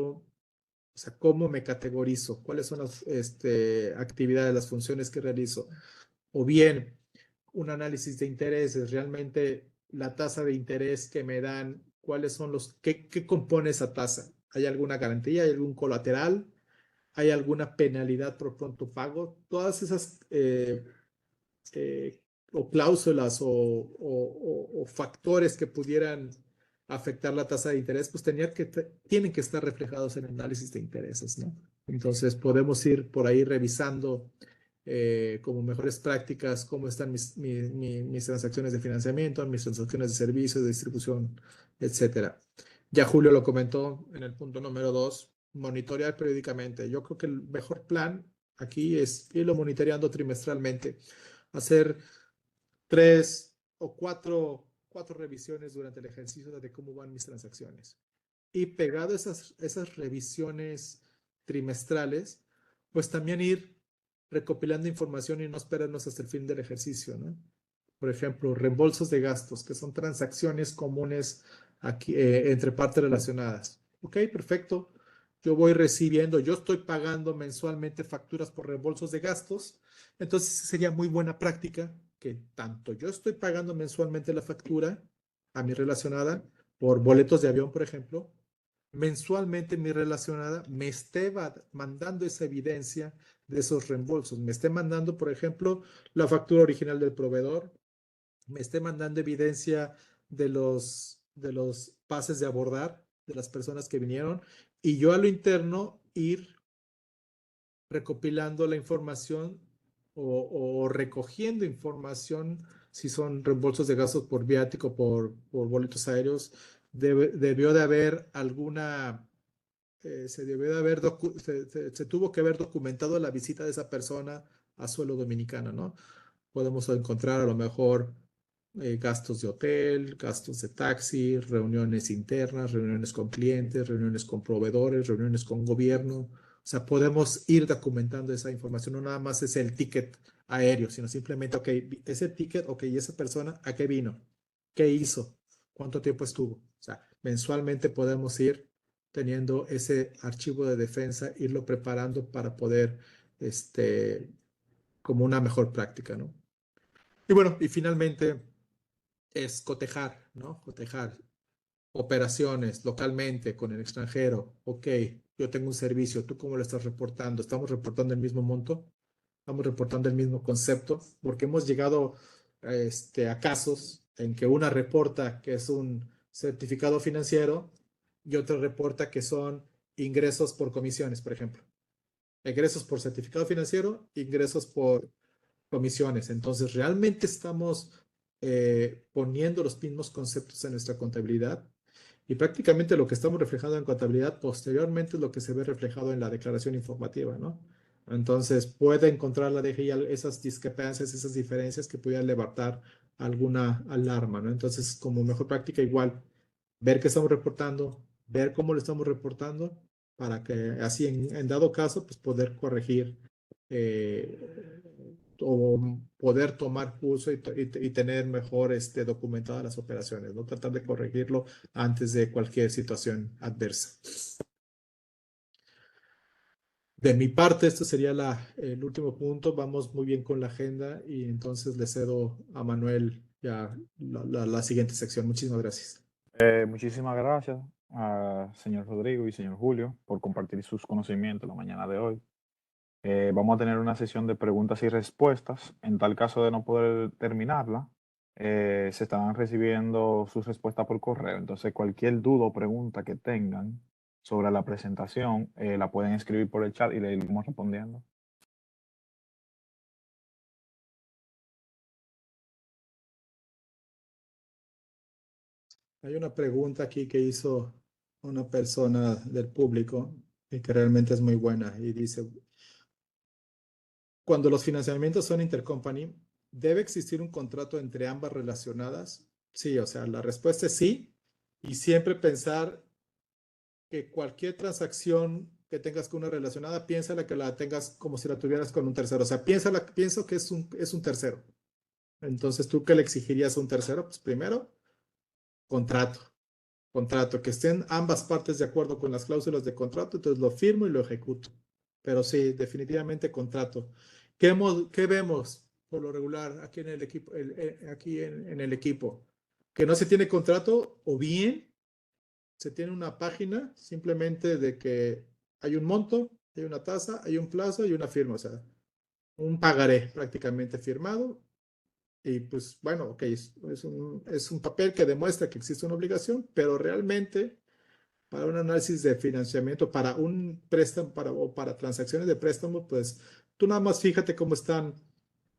O sea, ¿cómo me categorizo? ¿Cuáles son las actividades, las funciones que realizo? O bien, un análisis de intereses, realmente la tasa de interés que me dan, ¿cuáles son qué compone esa tasa? ¿Hay alguna garantía? ¿Hay algún colateral? ¿Hay alguna penalidad por pronto pago? Todas esas o cláusulas o factores que pudieran afectar la tasa de interés, pues tienen que estar reflejados en el análisis de intereses, ¿no? Entonces podemos ir por ahí revisando como mejores prácticas cómo están mis transacciones de financiamiento, mis transacciones de servicios, de distribución, etcétera. Ya Julio lo comentó en el punto número 2, monitorear periódicamente. Yo creo que el mejor plan aquí es irlo monitoreando trimestralmente, hacer 3 o 4 revisiones durante el ejercicio de cómo van mis transacciones. Y pegado a esas revisiones trimestrales, pues también ir recopilando información y no esperarnos hasta el fin del ejercicio, ¿no? Por ejemplo, reembolsos de gastos, que son transacciones comunes aquí, entre partes relacionadas. Ok, perfecto. Yo voy recibiendo, yo estoy pagando mensualmente facturas por reembolsos de gastos. Entonces sería muy buena práctica que tanto yo estoy pagando mensualmente la factura a mi relacionada por boletos de avión, por ejemplo, mensualmente mi relacionada me esté mandando esa evidencia de esos reembolsos. Me esté mandando, por ejemplo, la factura original del proveedor, me esté mandando evidencia de los pases de abordar de las personas que vinieron, y yo a lo interno ir recopilando la información o recogiendo información si son reembolsos de gastos por viático, por boletos aéreos. Debió de haber alguna, se debió de haber, se tuvo que haber documentado la visita de esa persona a suelo dominicano, ¿no? Podemos encontrar a lo mejor gastos de hotel, gastos de taxi, reuniones internas, reuniones con clientes, reuniones con proveedores, reuniones con gobierno. O sea, podemos ir documentando esa información. No nada más es el ticket aéreo, sino simplemente, ok, ese ticket, ok, ¿y esa persona a qué vino? ¿Qué hizo? ¿Cuánto tiempo estuvo? O sea, mensualmente podemos ir teniendo ese archivo de defensa, irlo preparando para poder, como una mejor práctica, ¿no? Y bueno, y finalmente es cotejar, ¿no? Cotejar operaciones localmente con el extranjero. Ok, yo tengo un servicio, ¿tú cómo lo estás reportando? ¿Estamos reportando el mismo monto? ¿Estamos reportando el mismo concepto? Porque hemos llegado a casos en que una reporta que es un certificado financiero y otra reporta que son ingresos por comisiones, por ejemplo. Ingresos por certificado financiero, ingresos por comisiones. Entonces, realmente estamos poniendo los mismos conceptos en nuestra contabilidad, y prácticamente lo que estamos reflejando en contabilidad posteriormente es lo que se ve reflejado en la declaración informativa, ¿no? Entonces, puede encontrar la DGI esas discrepancias, esas diferencias que pudieran levantar alguna alarma, ¿no? Entonces, como mejor práctica, igual, ver qué estamos reportando, ver cómo lo estamos reportando, para que así en dado caso, pues poder corregir eh, o poder tomar curso y tener mejor documentadas las operaciones, ¿no? Tratar de corregirlo antes de cualquier situación adversa. De mi parte, este sería el último punto. Vamos muy bien con la agenda, y entonces le cedo a Manuel ya la siguiente sección. Muchísimas gracias. Muchísimas gracias a señor Rodrigo y señor Julio por compartir sus conocimientos la mañana de hoy. Vamos a tener una sesión de preguntas y respuestas. En tal caso de no poder terminarla, se estarán recibiendo sus respuestas por correo. Entonces, cualquier duda o pregunta que tengan sobre la presentación, la pueden escribir por el chat y le iremos respondiendo. Hay una pregunta aquí que hizo una persona del público y que realmente es muy buena y dice, cuando los financiamientos son intercompany, ¿debe existir un contrato entre ambas relacionadas? Sí, o sea, la respuesta es sí y siempre pensar que cualquier transacción que tengas con una relacionada, piénsala que la tengas como si la tuvieras con un tercero. O sea, pienso que es un tercero. Entonces, ¿tú qué le exigirías a un tercero? Pues primero, contrato. Contrato, que estén ambas partes de acuerdo con las cláusulas de contrato, entonces lo firmo y lo ejecuto. Pero sí, definitivamente contrato. ¿Qué vemos por lo regular aquí en el equipo, aquí en el equipo? Que no se tiene contrato o bien se tiene una página simplemente de que hay un monto, hay una tasa, hay un plazo y una firma, o sea, un pagaré prácticamente firmado. Y pues bueno, ok, es un papel que demuestra que existe una obligación, pero realmente para un análisis de financiamiento, para un préstamo, o para transacciones de préstamo, pues tú nada más fíjate cómo están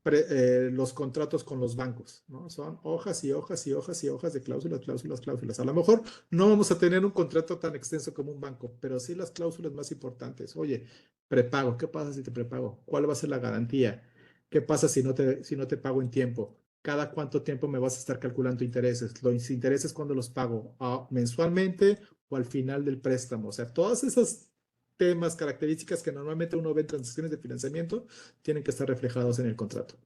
los contratos con los bancos, ¿no? Son hojas y hojas y hojas y hojas de cláusulas, cláusulas, cláusulas. A lo mejor no vamos a tener un contrato tan extenso como un banco, pero sí las cláusulas más importantes. Oye, prepago, ¿qué pasa si te prepago? ¿Cuál va a ser la garantía? ¿Qué pasa si no te pago en tiempo? ¿Cada cuánto tiempo me vas a estar calculando intereses? ¿Los intereses cuándo los pago? ¿Mensualmente o al final del préstamo? O sea, todas esas temas, características que normalmente uno ve en transacciones de financiamiento, tienen que estar reflejados en el contrato.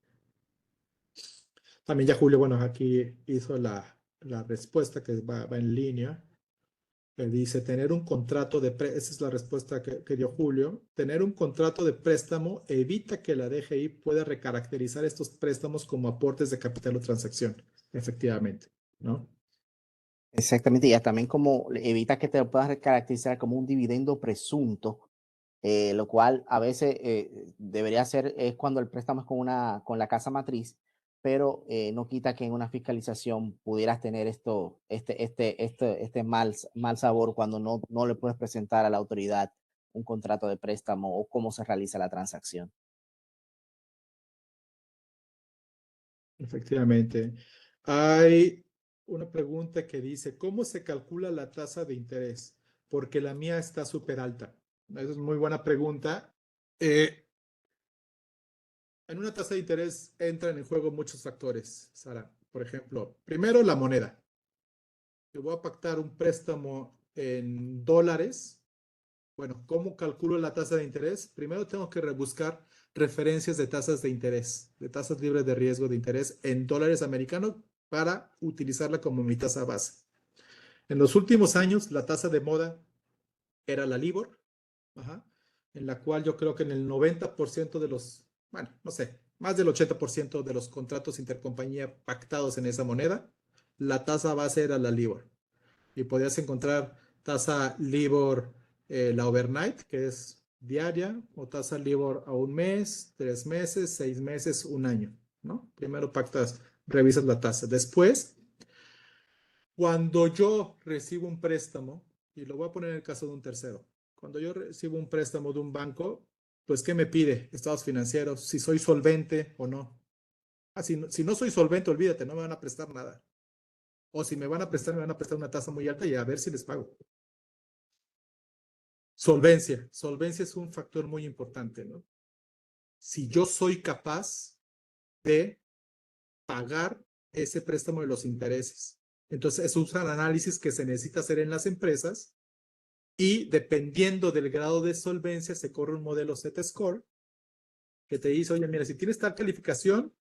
También ya Julio, bueno, aquí hizo la respuesta que va en línea. Que dice, tener un contrato esa es la respuesta que dio Julio, tener un contrato de préstamo evita que la DGI pueda recaracterizar estos préstamos como aportes de capital o transacción, efectivamente, ¿no? Exactamente, y ya también como evita que te lo puedas caracterizar como un dividendo presunto, lo cual a veces debería ser es cuando el préstamo es con la casa matriz, pero no quita que en una fiscalización pudieras tener este mal sabor cuando no le puedes presentar a la autoridad un contrato de préstamo o cómo se realiza la transacción. Efectivamente. Hay una pregunta que dice, ¿cómo se calcula la tasa de interés? Porque la mía está súper alta. Esa es muy buena pregunta. En una tasa de interés entran en juego muchos factores, Sara. Por ejemplo, primero la moneda. Yo voy a pactar un préstamo en dólares. Bueno, ¿cómo calculo la tasa de interés? Primero tengo que rebuscar referencias de tasas de interés, de tasas libres de riesgo de interés en dólares americanos para utilizarla como mi tasa base. En los últimos años, la tasa de moda era la LIBOR, ajá, en la cual yo creo que en el 90% de los, bueno, no sé, más del 80% de los contratos intercompañía pactados en esa moneda, la tasa base era la LIBOR. Y podías encontrar tasa LIBOR, la overnight, que es diaria, o tasa LIBOR a un mes, 3 meses, 6 meses, un año, ¿no? Primero pactas, revisas la tasa. Después, cuando yo recibo un préstamo, y lo voy a poner en el caso de un tercero, cuando yo recibo un préstamo de un banco, pues, ¿qué me pide? Estados financieros, si soy solvente o no. Ah, si no soy solvente, olvídate, no me van a prestar nada. O si me van a prestar, me van a prestar una tasa muy alta y a ver si les pago. Solvencia. Solvencia es un factor muy importante, ¿no? Si yo soy capaz de pagar ese préstamo de los intereses. Entonces, es un análisis que se necesita hacer en las empresas y dependiendo del grado de solvencia se corre un modelo Z-Score que te dice, oye, mira, si tienes tal calificación,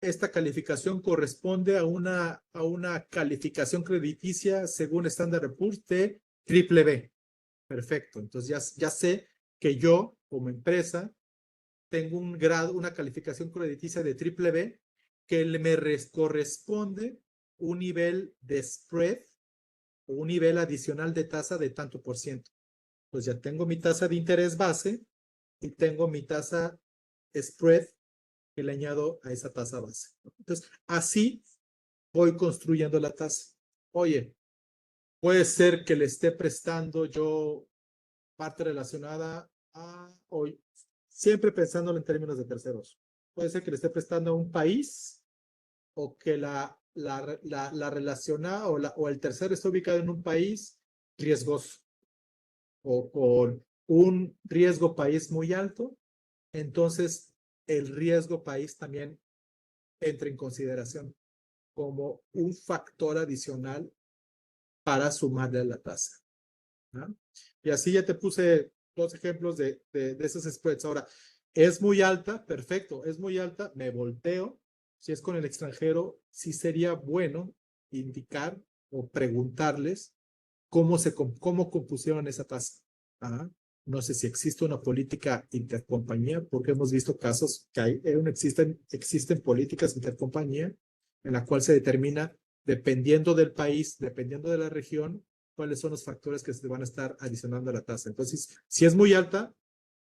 esta calificación corresponde a una calificación crediticia según Standard & Poor's de triple B. Perfecto. Entonces ya sé que yo, como empresa, tengo un grado, una calificación crediticia de triple B que me corresponde un nivel de spread o un nivel adicional de tasa de tanto por ciento. Pues ya tengo mi tasa de interés base y tengo mi tasa spread que le añado a esa tasa base. Entonces, así voy construyendo la tasa. Oye, puede ser que le esté prestando yo parte relacionada a hoy, siempre pensándolo en términos de terceros. Puede ser que le esté prestando a un país o que la la relaciona o el tercero está ubicado en un país riesgoso o con un riesgo país muy alto, entonces el riesgo país también entra en consideración como un factor adicional para sumarle a la tasa, ¿no? Y así ya te puse dos ejemplos de esos spreads. Ahora, es muy alta, perfecto, es muy alta, me volteo. Si es con el extranjero, sí sería bueno indicar o preguntarles cómo compusieron esa tasa. Ajá. No sé si existe una política intercompañía, porque hemos visto casos que existen políticas intercompañía en la cual se determina, dependiendo del país, dependiendo de la región, cuáles son los factores que se van a estar adicionando a la tasa. Entonces, si es muy alta,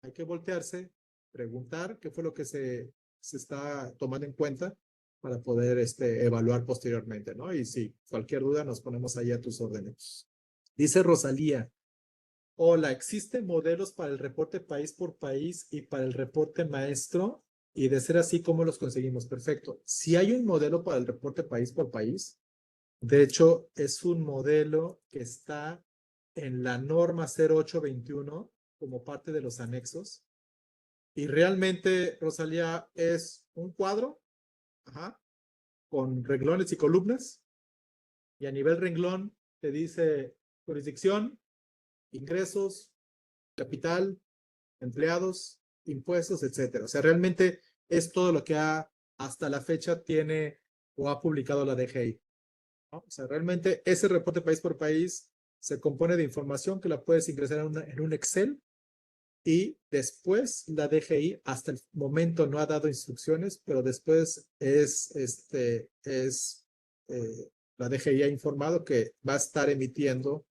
hay que voltearse, preguntar qué fue lo que se está tomando en cuenta para poder evaluar posteriormente, ¿no? Y si cualquier duda, nos ponemos ahí a tus órdenes. Dice Rosalía, hola, ¿existen modelos para el reporte país por país y para el reporte maestro? Y de ser así, ¿cómo los conseguimos? Perfecto. Si hay un modelo para el reporte país por país, de hecho, es un modelo que está en la norma 0821 como parte de los anexos. Y realmente, Rosalía, es un cuadro, ajá, con renglones y columnas. Y a nivel renglón te dice jurisdicción, ingresos, capital, empleados, impuestos, etcétera. O sea, realmente es todo lo que hasta la fecha tiene o ha publicado la DGI, ¿no? O sea, realmente ese reporte país por país se compone de información que la puedes ingresar en un Excel y después la DGI hasta el momento no ha dado instrucciones, pero después la DGI ha informado que va a estar emitiendo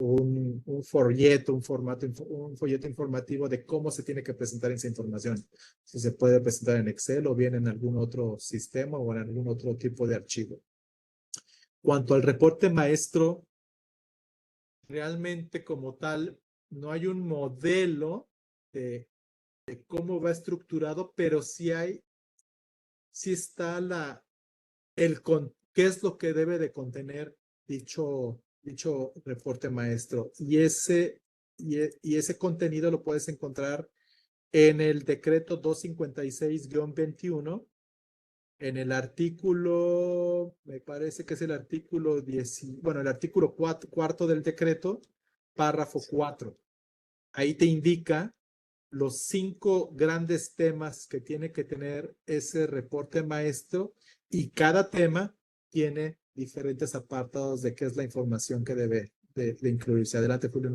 un folleto, un folleto informativo de cómo se tiene que presentar esa información. Si se puede presentar en Excel o bien en algún otro sistema o en algún otro tipo de archivo. Cuanto al reporte maestro, realmente como tal, no hay un modelo de cómo va estructurado, pero sí está qué es lo que debe de contener dicho reporte maestro. Y ese contenido lo puedes encontrar en el decreto 256-21, en el artículo, me parece que es el artículo 10, bueno, el artículo cuarto del decreto, párrafo 4. Ahí te indica los 5 grandes temas que tiene que tener ese reporte maestro y cada tema tiene diferentes apartados de qué es la información que debe de incluirse. Adelante, Julio.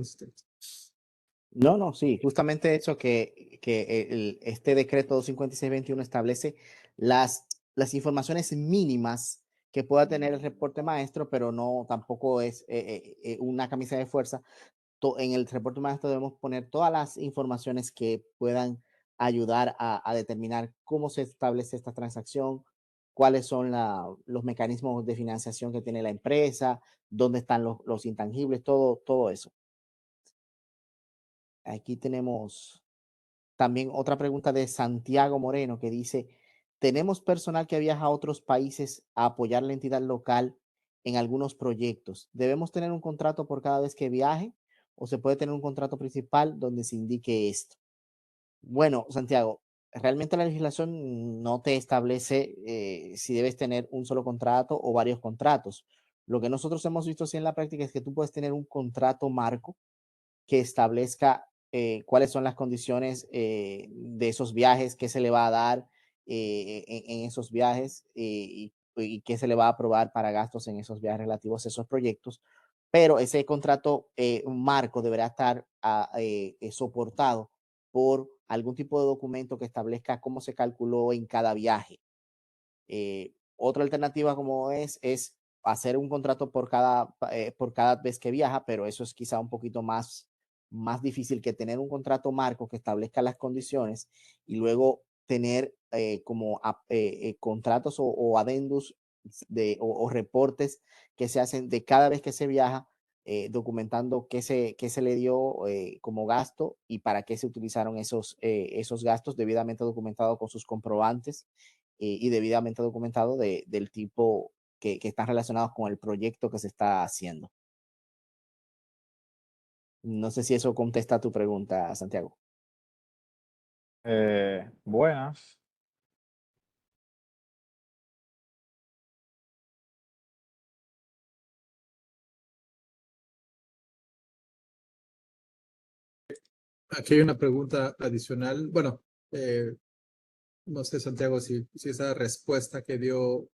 No, sí, justamente eso que este decreto 256-21 establece las informaciones mínimas que pueda tener el reporte maestro, pero no tampoco es una camisa de fuerza. En el reporte maestro debemos poner todas las informaciones que puedan ayudar a determinar cómo se establece esta transacción, cuáles son los mecanismos de financiación que tiene la empresa, dónde están los intangibles, todo eso. Aquí tenemos también otra pregunta de Santiago Moreno que dice, ¿tenemos personal que viaja a otros países a apoyar la entidad local en algunos proyectos? ¿Debemos tener un contrato por cada vez que viaje o se puede tener un contrato principal donde se indique esto? Bueno, Santiago, realmente la legislación no te establece si debes tener un solo contrato o varios contratos. Lo que nosotros hemos visto así en la práctica es que tú puedes tener un contrato marco que establezca cuáles son las condiciones de esos viajes, qué se le va a dar en esos viajes y qué se le va a aprobar para gastos en esos viajes relativos a esos proyectos. Pero ese contrato marco deberá estar soportado por algún tipo de documento que establezca cómo se calculó en cada viaje. Otra alternativa como es hacer un contrato por cada vez que viaja, pero eso es quizá un poquito más difícil que tener un contrato marco que establezca las condiciones y luego tener contratos o adendus o reportes que se hacen de cada vez que se viaja, documentando qué se le dio como gasto y para qué se utilizaron esos gastos, debidamente documentado con sus comprobantes y debidamente documentado del tipo que están relacionados con el proyecto que se está haciendo. No sé si eso contesta tu pregunta, Santiago. Buenas. Aquí hay una pregunta adicional. Bueno, no sé, Santiago, si esa respuesta que dio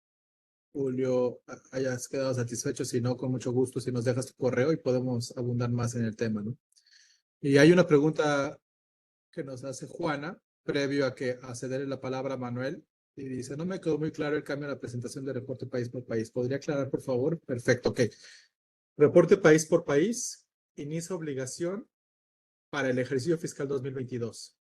Julio hayas quedado satisfecho. Si no, con mucho gusto, si nos dejas tu correo y podemos abundar más en el tema, ¿no? Y hay una pregunta que nos hace Juana, previo a cederle la palabra a Manuel, y dice, no me quedó muy claro el cambio en la presentación del reporte país por país. ¿Podría aclarar, por favor? Perfecto, ok. Reporte país por país, inicia obligación para el ejercicio fiscal 2022.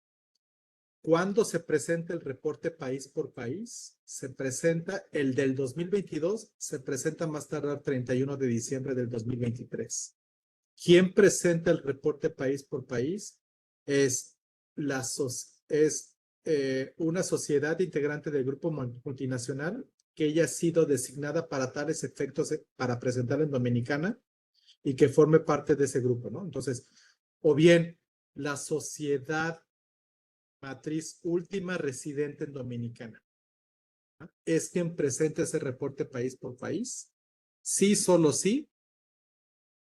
¿Cuándo se presenta el reporte país por país? Se presenta el del 2022, se presenta más tardar 31 de diciembre del 2023. ¿Quién presenta el reporte país por país? Es una sociedad integrante del grupo multinacional que ella ha sido designada para tales efectos para presentar en Dominicana y que forme parte de ese grupo, ¿no? Entonces, o bien la sociedad matriz última residente en Dominicana, ¿no? Es quien presenta ese reporte país por país. Sí, solo sí,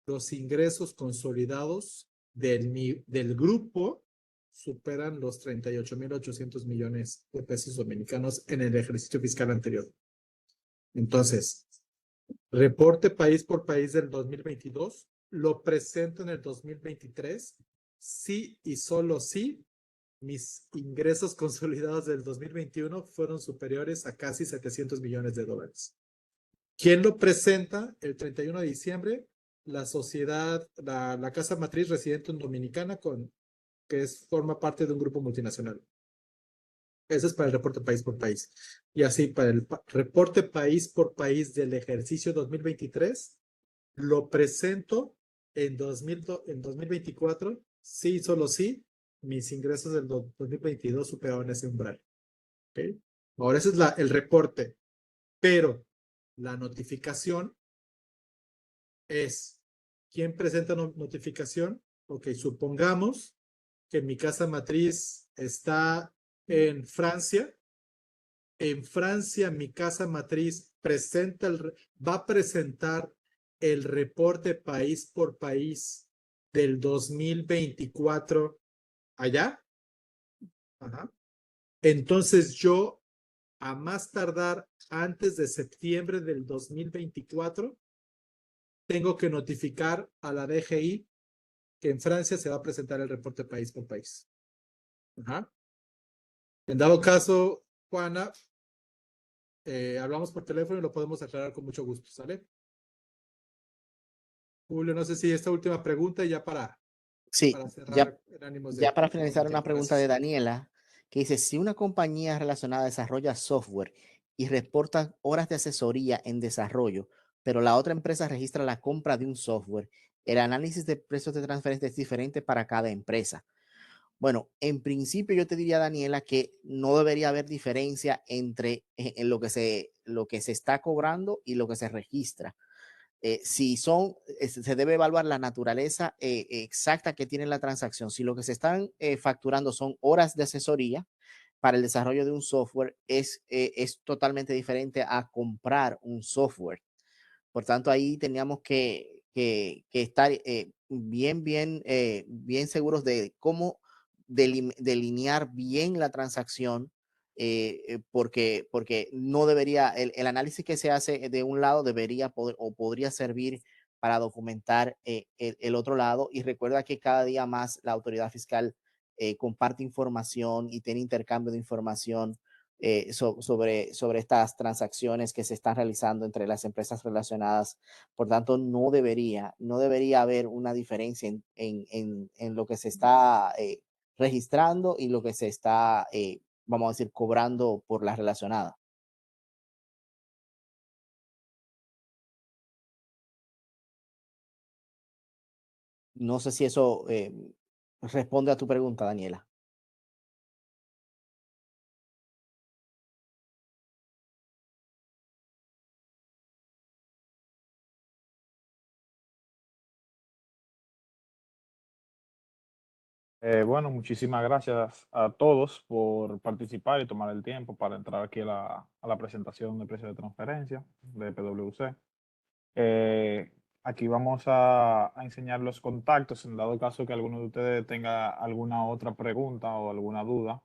los ingresos consolidados del grupo superan los 38.800 millones de pesos dominicanos en el ejercicio fiscal anterior. Entonces, reporte país por país del 2022, lo presento en el 2023, sí y solo sí, mis ingresos consolidados del 2021 fueron superiores a casi 700 millones de dólares. ¿Quién lo presenta el 31 de diciembre? La sociedad, la casa matriz residente en Dominicana, forma parte de un grupo multinacional. Ese es para el reporte país por país. Y así, para el reporte país por país del ejercicio 2023, lo presento en 2024, sí, solo sí, mis ingresos del 2022 superaron ese umbral. ¿Okay? Ahora, ese es el reporte, pero la notificación es, ¿quién presenta notificación? Ok, supongamos que mi casa matriz está en Francia. En Francia, mi casa matriz va a presentar el reporte país por país del 2024 allá. Ajá. Entonces yo, a más tardar antes de septiembre del 2024, tengo que notificar a la DGI que en Francia se va a presentar el reporte país por país. Ajá. En dado caso, Juana, hablamos por teléfono y lo podemos aclarar con mucho gusto, ¿sale? Julio, no sé si esta última pregunta ya Sí, para ya, cerrar en ánimos ya para de tomar finalizar, un una tiempo. pregunta de Gracias. Daniela, que dice, si una compañía relacionada desarrolla software y reporta horas de asesoría en desarrollo, pero la otra empresa registra la compra de un software, el análisis de precios de transferencia es diferente para cada empresa. Bueno, en principio yo te diría, Daniela, que no debería haber diferencia entre en lo que se está cobrando y lo que se registra. Si se debe evaluar la naturaleza exacta que tiene la transacción. Si lo que se están facturando son horas de asesoría para el desarrollo de un software, es totalmente diferente a comprar un software. Por tanto, ahí teníamos que estar bien seguros de cómo delinear bien la transacción, porque no debería, el análisis que se hace de un lado debería poder o podría servir para documentar el otro lado. Y recuerda que cada día más la autoridad fiscal comparte información y tiene intercambio de información sobre estas transacciones que se están realizando entre las empresas relacionadas. Por tanto, no debería haber una diferencia en lo que se está registrando y lo que se está, vamos a decir, cobrando por la relacionada. No sé si eso responde a tu pregunta, Daniela. Bueno, muchísimas gracias a todos por participar y tomar el tiempo para entrar aquí a la presentación de precio de transferencia de PwC. Aquí vamos a enseñar los contactos en dado caso que alguno de ustedes tenga alguna otra pregunta o alguna duda.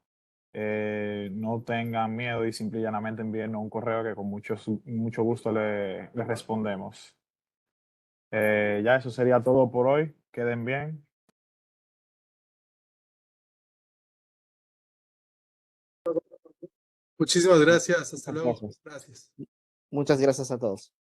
No tengan miedo y simple y llanamente envíenos un correo que con mucho gusto le respondemos. Ya eso sería todo por hoy. Queden bien. Muchísimas gracias. Hasta luego. Gracias. Gracias. Muchas gracias a todos.